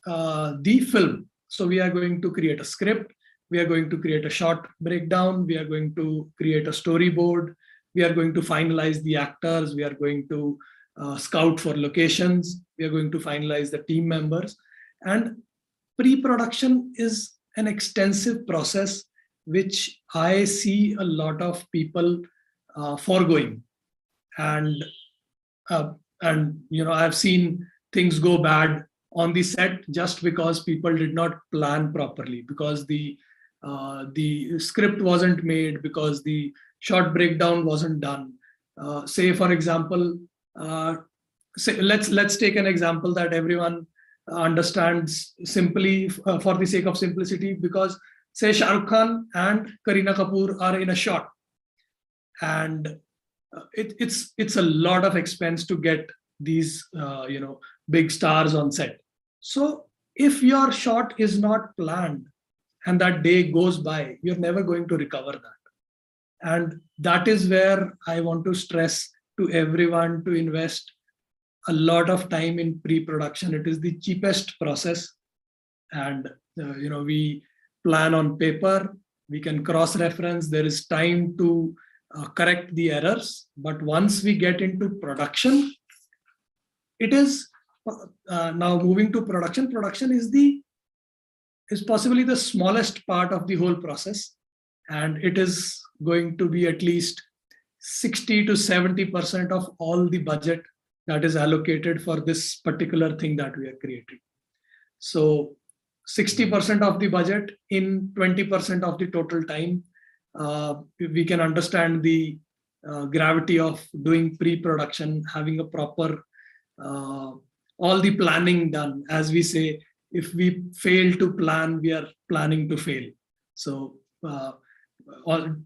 the film. So we are going to create a script, we are going to create a short breakdown, we are going to create a storyboard, we are going to finalize the actors, we are going to scout for locations, we are going to finalize the team members. And pre-production is an extensive process which I see a lot of people foregoing. And I've seen things go bad on the set just because people did not plan properly, because the script wasn't made, because the short breakdown wasn't done. Say, for example, let's take an example that everyone understands simply for the sake of simplicity, because say Shah Rukh Khan and Kareena Kapoor are in a shot, and it's a lot of expense to get these big stars on set. So if your shot is not planned and that day goes by, you're never going to recover that. And that is where I want to stress to everyone to invest a lot of time in pre-production. It is the cheapest process, and we plan on paper, we can cross-reference, there is time to correct the errors. But once we get into production, it is now moving to production. Production is possibly the smallest part of the whole process, and it is going to be at least 60 to 70% of all the budget that is allocated for this particular thing that we are creating. So 60% of the budget in 20% of the total time, we can understand the gravity of doing pre-production, having a proper all the planning done. As we say, if we fail to plan, we are planning to fail. So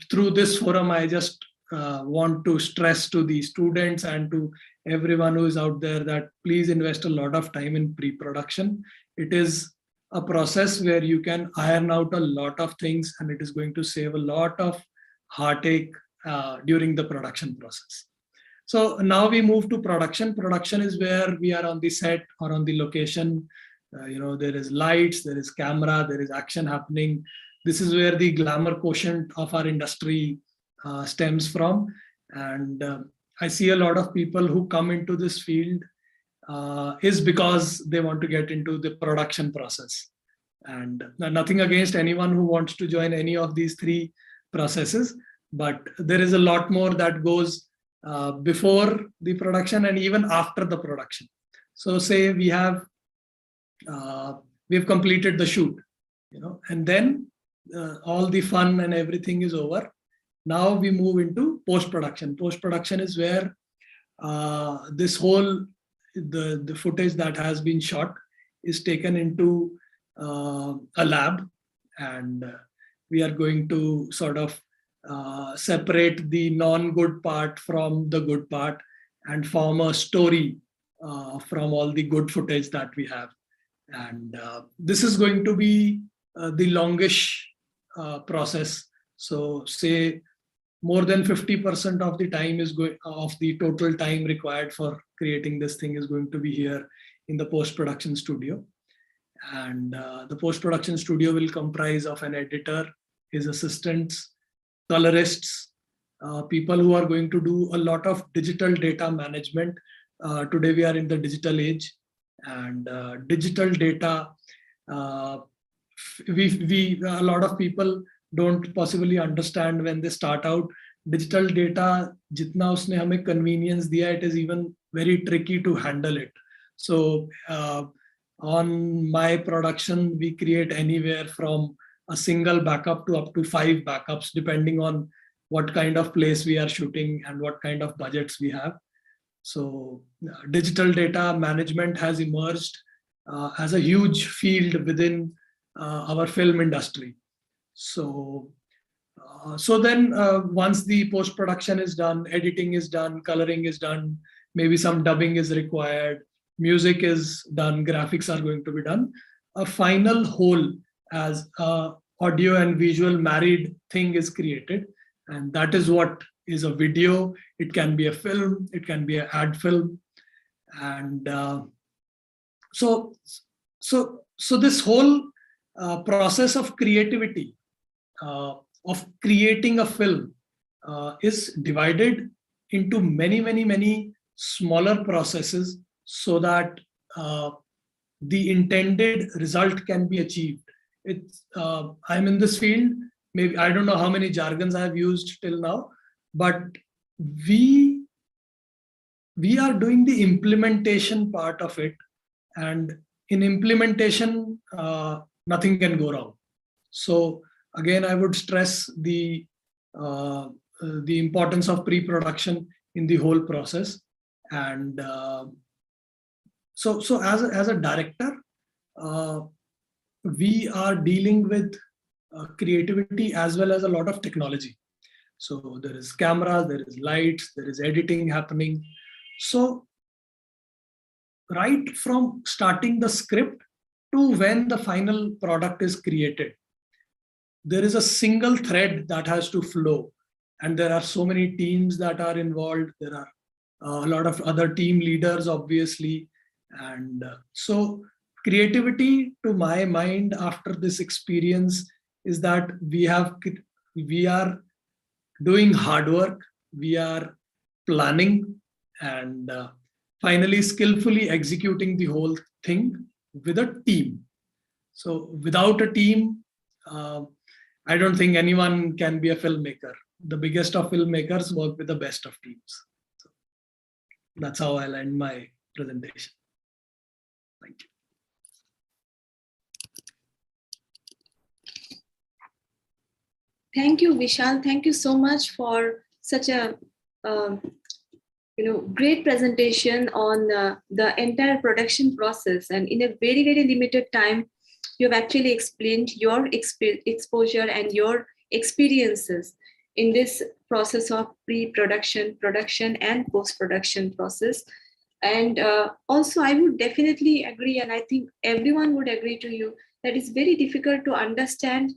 through this forum, I just want to stress to the students and to everyone who is out there that please invest a lot of time in pre-production. It is a process where you can iron out a lot of things, and it is going to save a lot of heartache during the production process. So now we move to production. Production is where we are on the set or on the location. There is lights, there is camera, there is action happening. This is where the glamour quotient of our industry stems from. And I see a lot of people who come into this field is because they want to get into the production process. And nothing against anyone who wants to join any of these three processes, but there is a lot more that goes before the production and even after the production. So say we've completed the shoot, and then all the fun and everything is over. Now we move into post-production. Post-production is where this whole the footage that has been shot is taken into a lab, and we are going to sort of separate the non-good part from the good part and form a story from all the good footage that we have. And this is going to be the longish process. So say more than 50% of the time is going of the total time required for creating this thing is going to be here in the post-production studio. And the post-production studio will comprise of an editor, his assistants, colorists, people who are going to do a lot of digital data management. Today we are in the digital age, and digital data, a lot of people don't possibly understand when they start out. Digital data, jitna usne hame convenience diya, it is even very tricky to handle it. So on my production, we create anywhere from a single backup to up to 5 backups, depending on what kind of place we are shooting and what kind of budgets we have. So digital data management has emerged as a huge field within our film industry. So then once the post-production is done, editing is done, coloring is done, maybe some dubbing is required, music is done, graphics are going to be done, a final whole as audio and visual married thing is created. And that is what is a video. It can be a film, it can be an ad film. And so this whole process of creativity, of creating a film is divided into many smaller processes so that the intended result can be achieved. I'm in this field, maybe I don't know how many jargons I have used till now, but we are doing the implementation part of it, and in implementation nothing can go wrong. So again, I would stress the importance of pre-production in the whole process. And so as a director, we are dealing with creativity as well as a lot of technology. So there is cameras, there is lights, there is editing happening. So right from starting the script to when the final product is created, there is a single thread that has to flow. And there are so many teams that are involved. There are a lot of other team leaders, obviously. And so creativity, to my mind, after this experience, is that we are doing hard work, we are planning, and finally skillfully executing the whole thing with a team. So without a team, I don't think anyone can be a filmmaker. The biggest of filmmakers work with the best of teams. So that's how I'll end my presentation. Thank you. Thank you, Vishal. Thank you so much for such a great presentation on the entire production process. And in a very limited time, you have actually explained your exposure and your experiences in this process of pre-production, production, and post-production process. And also, I would definitely agree, and I think everyone would agree to you, that it's very difficult to understand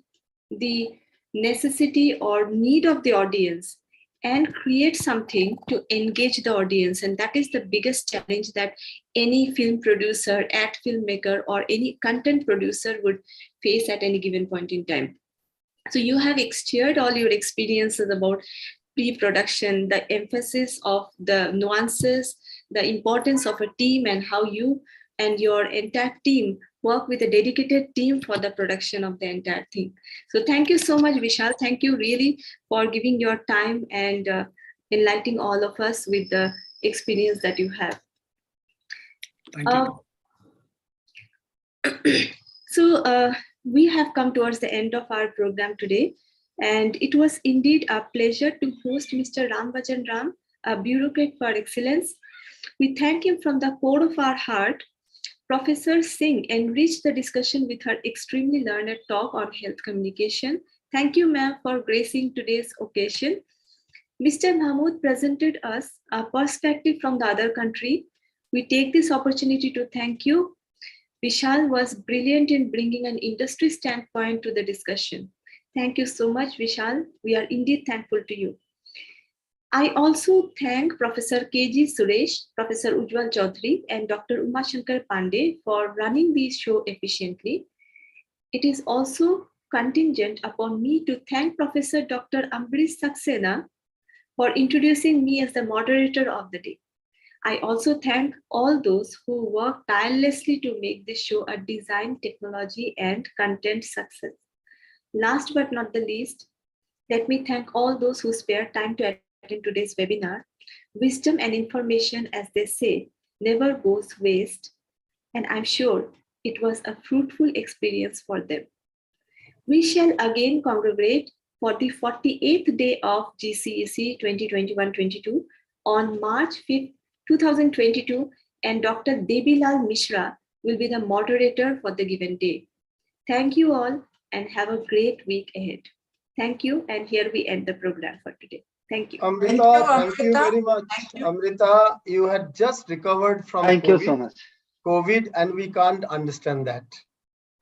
the necessity or need of the audience and create something to engage the audience. And that is the biggest challenge that any film producer, act filmmaker, or any content producer would face at any given point in time. So you have shared all your experiences about pre-production, the emphasis of the nuances, the importance of a team, and how you and your entire team work with a dedicated team for the production of the entire thing. So thank you so much, Vishal. Thank you really for giving your time and enlightening all of us with the experience that you have. Thank you. So we have come towards the end of our program today, and it was indeed a pleasure to host Mr. Rambajan Ram, a bureaucrat par excellence. We thank him from the core of our heart. Professor Singh enriched the discussion with her extremely learned talk on health communication. Thank you, ma'am, for gracing today's occasion. Mr. Mahmood presented us a perspective from the other country. We take this opportunity to thank you. Vishal was brilliant in bringing an industry standpoint to the discussion. Thank you so much, Vishal. We are indeed thankful to you. I also thank Professor K.G. Suresh, Professor Ujjwal Chaudhary, and Dr. Uma Shankar Pandey for running the show efficiently. It is also contingent upon me to thank Professor Dr. Ambrish Saxena for introducing me as the moderator of the day. I also thank all those who work tirelessly to make this show a design, technology, and content success. Last but not the least, let me thank all those who spare time to attend today's webinar. Wisdom and information, as they say, never goes waste, and I'm sure it was a fruitful experience for them. We shall again congregate for the 48th day of GCEC 2021-22 on March 5th, 2022, and Dr. Debilal Mishra will be the moderator for the given day. Thank you all and have a great week ahead. Thank you, and here we end the program for today. Thank you. Amrita, thank you very much. Amrita, you had just recovered from Thank COVID, you so much. COVID, and we can't understand that.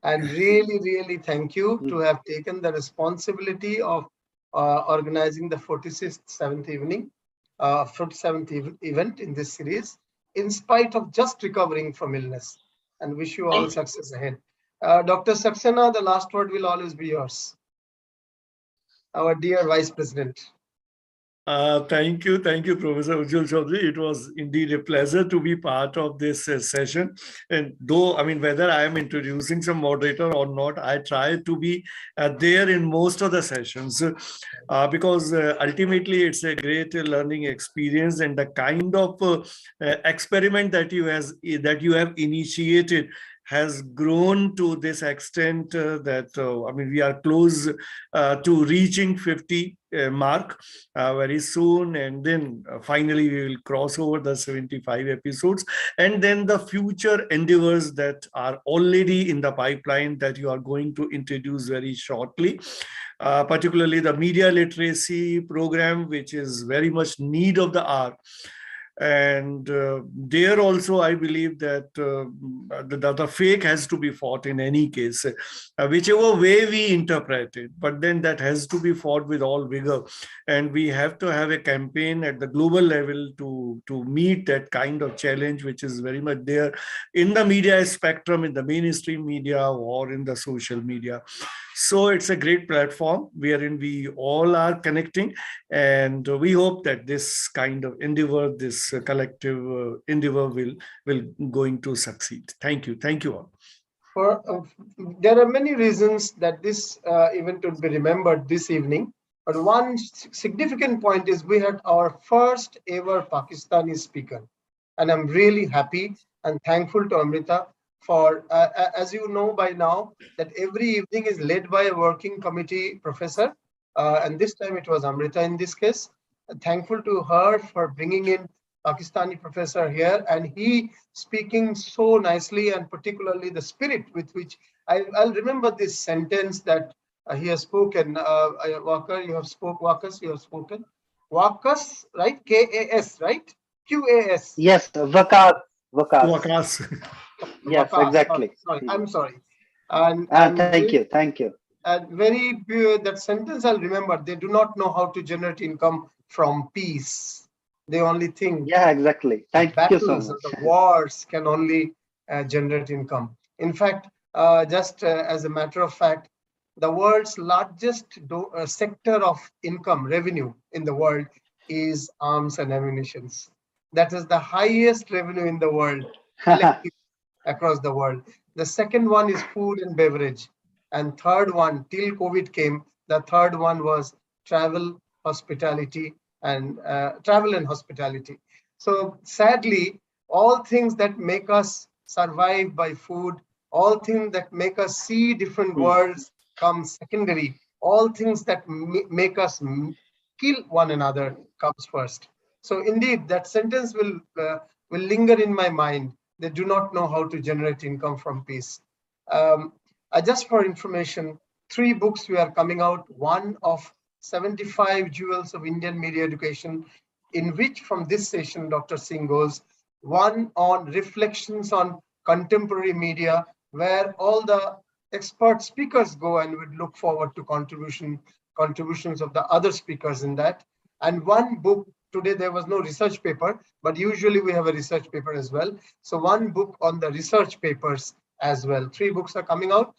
And really, really thank you to have taken the responsibility of organizing the 46th, 7th evening, 47th event in this series, in spite of just recovering from illness. And wish you all success ahead. Dr. Saxena, the last word will always be yours. Our dear Vice President. Thank you, Professor Ujjwal Chaudhary. It was indeed a pleasure to be part of this session. And though, I mean, whether I am introducing some moderator or not, I try to be there in most of the sessions because ultimately it's a great learning experience, and the kind of experiment that you have initiated has grown to this extent that I mean, we are close to reaching 50 mark very soon, and then finally we will cross over the 75 episodes, and then the future endeavors that are already in the pipeline that you are going to introduce very shortly, particularly the media literacy program, which is very much need of the hour. And there also, I believe that the fake has to be fought in any case, whichever way we interpret it. But then that has to be fought with all vigor. And we have to have a campaign at the global level to meet that kind of challenge, which is very much there in the media spectrum, in the mainstream media or in the social media. So it's a great platform wherein we all are connecting, and we hope that this kind of endeavor, this collective endeavor will going to succeed. Thank you all. There are many reasons that this event would be remembered this evening, but one significant point is we had our first ever Pakistani speaker, and I'm really happy and thankful to Amrita for, as you know by now, that every evening is led by a working committee professor, and this time it was Amrita in this case. Thankful to her for bringing in Pakistani professor here, and he speaking so nicely, and particularly the spirit with which I'll remember this sentence that he has spoken. Walker, you have spoken. Wakas, you have spoken. Wakas, right? K-A-S, right? Q-A-S. Yes, Vakas. Wakas. Yes, Wakas. exactly. Sorry, I'm sorry. And thank you. Very that sentence I'll remember. They do not know how to generate income from peace. They only think. Yeah, exactly. Thank you so much. The wars can only generate income. In fact, just as a matter of fact, the world's largest sector of income revenue in the world is arms and ammunitions. That is the highest revenue in the world across the world. The second one is food and beverage. And third one, till COVID came, the third one was travel, hospitality, and So sadly, all things that make us survive by food, all things that make us see different worlds come secondary. All things that make us kill one another comes first. So indeed, that sentence will linger in my mind. They do not know how to generate income from peace. Just for information, 3 books we are coming out, one of 75 jewels of Indian media education, in which from this session, Dr. Singh goes, one on reflections on contemporary media, where all the expert speakers go, and would look forward to contributions of the other speakers in that. And one book, today there was no research paper, but usually we have a research paper as well. So one book on the research papers as well. 3 books are coming out.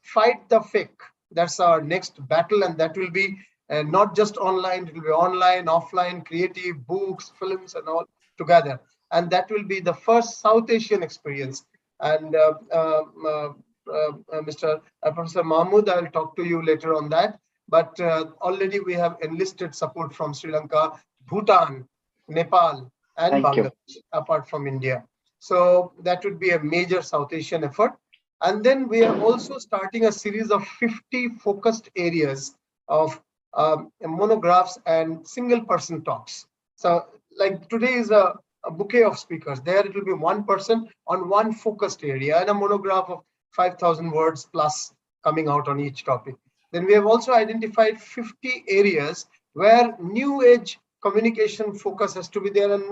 Fight the Fake. That's our next battle, and that will be And not just online, it will be online, offline, creative, books, films, and all together. And that will be the first South Asian experience. And Mr. Professor Mahmood, I'll talk to you later on that. But already we have enlisted support from Sri Lanka, Bhutan, Nepal, and Thank you. Bangladesh, apart from India. So that would be a major South Asian effort. And then we are also starting a series of 50 focused areas of monographs and single person talks. So like today is a bouquet of speakers. There it will be one person on one focused area and a monograph of 5,000 words plus coming out on each topic. Then we have also identified 50 areas where new age communication focus has to be there, and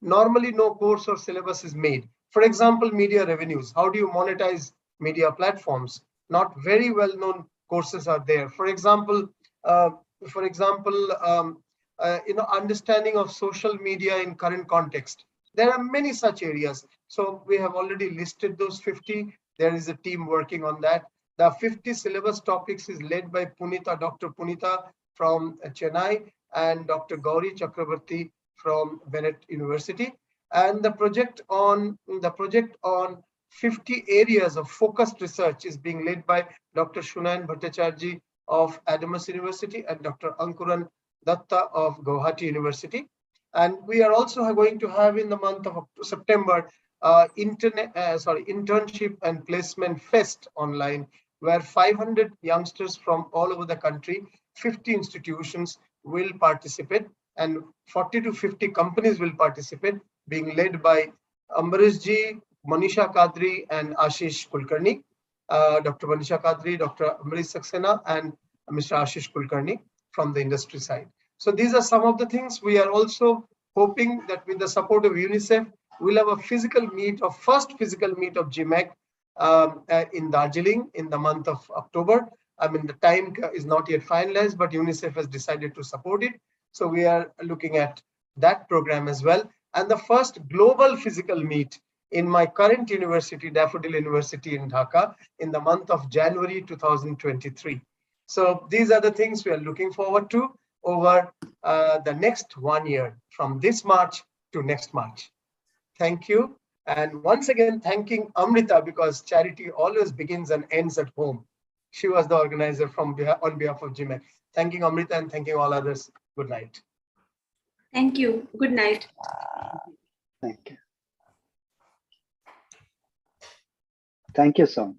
normally no course or syllabus is made. For example, media revenues. How do you monetize media platforms? Not very well known courses are there. For example, understanding of social media in current context. There are many such areas. So we have already listed those 50. There is a team working on that. The 50 syllabus topics is led by Punita, Dr. Punita from Chennai, and Dr. Gauri Chakrabarti from Bennett University. And the project on 50 areas of focused research is being led by Dr. Shunayan Bhattacharjee of Adamas University and Dr. Ankuran Datta of Govt University. And we are also going to have in the month of September internship and placement fest online, where 500 youngsters from all over the country, 50 institutions will participate, and 40 to 50 companies will participate, being led by Ambarishji, Manisha Kadri, and Ashish Kulkarni. Dr. Manisha Kadri, Dr. Amrish Saxena, and Mr. Ashish Kulkarni from the industry side. So these are some of the things. We are also hoping that with the support of UNICEF, we'll have a first physical meet of GMAC in Darjeeling in the month of October. I mean, the time is not yet finalized, but UNICEF has decided to support it. So we are looking at that program as well. And the first global physical meet in my current university, Daffodil University in Dhaka, in the month of January 2023. So these are the things we are looking forward to over the next 1 year, from this March to next March. Thank you. And once again, thanking Amrita, because charity always begins and ends at home. She was the organizer on behalf of GMAC. Thanking Amrita and thanking all others. Good night. Thank you. Good night. Thank you. Thank you so much.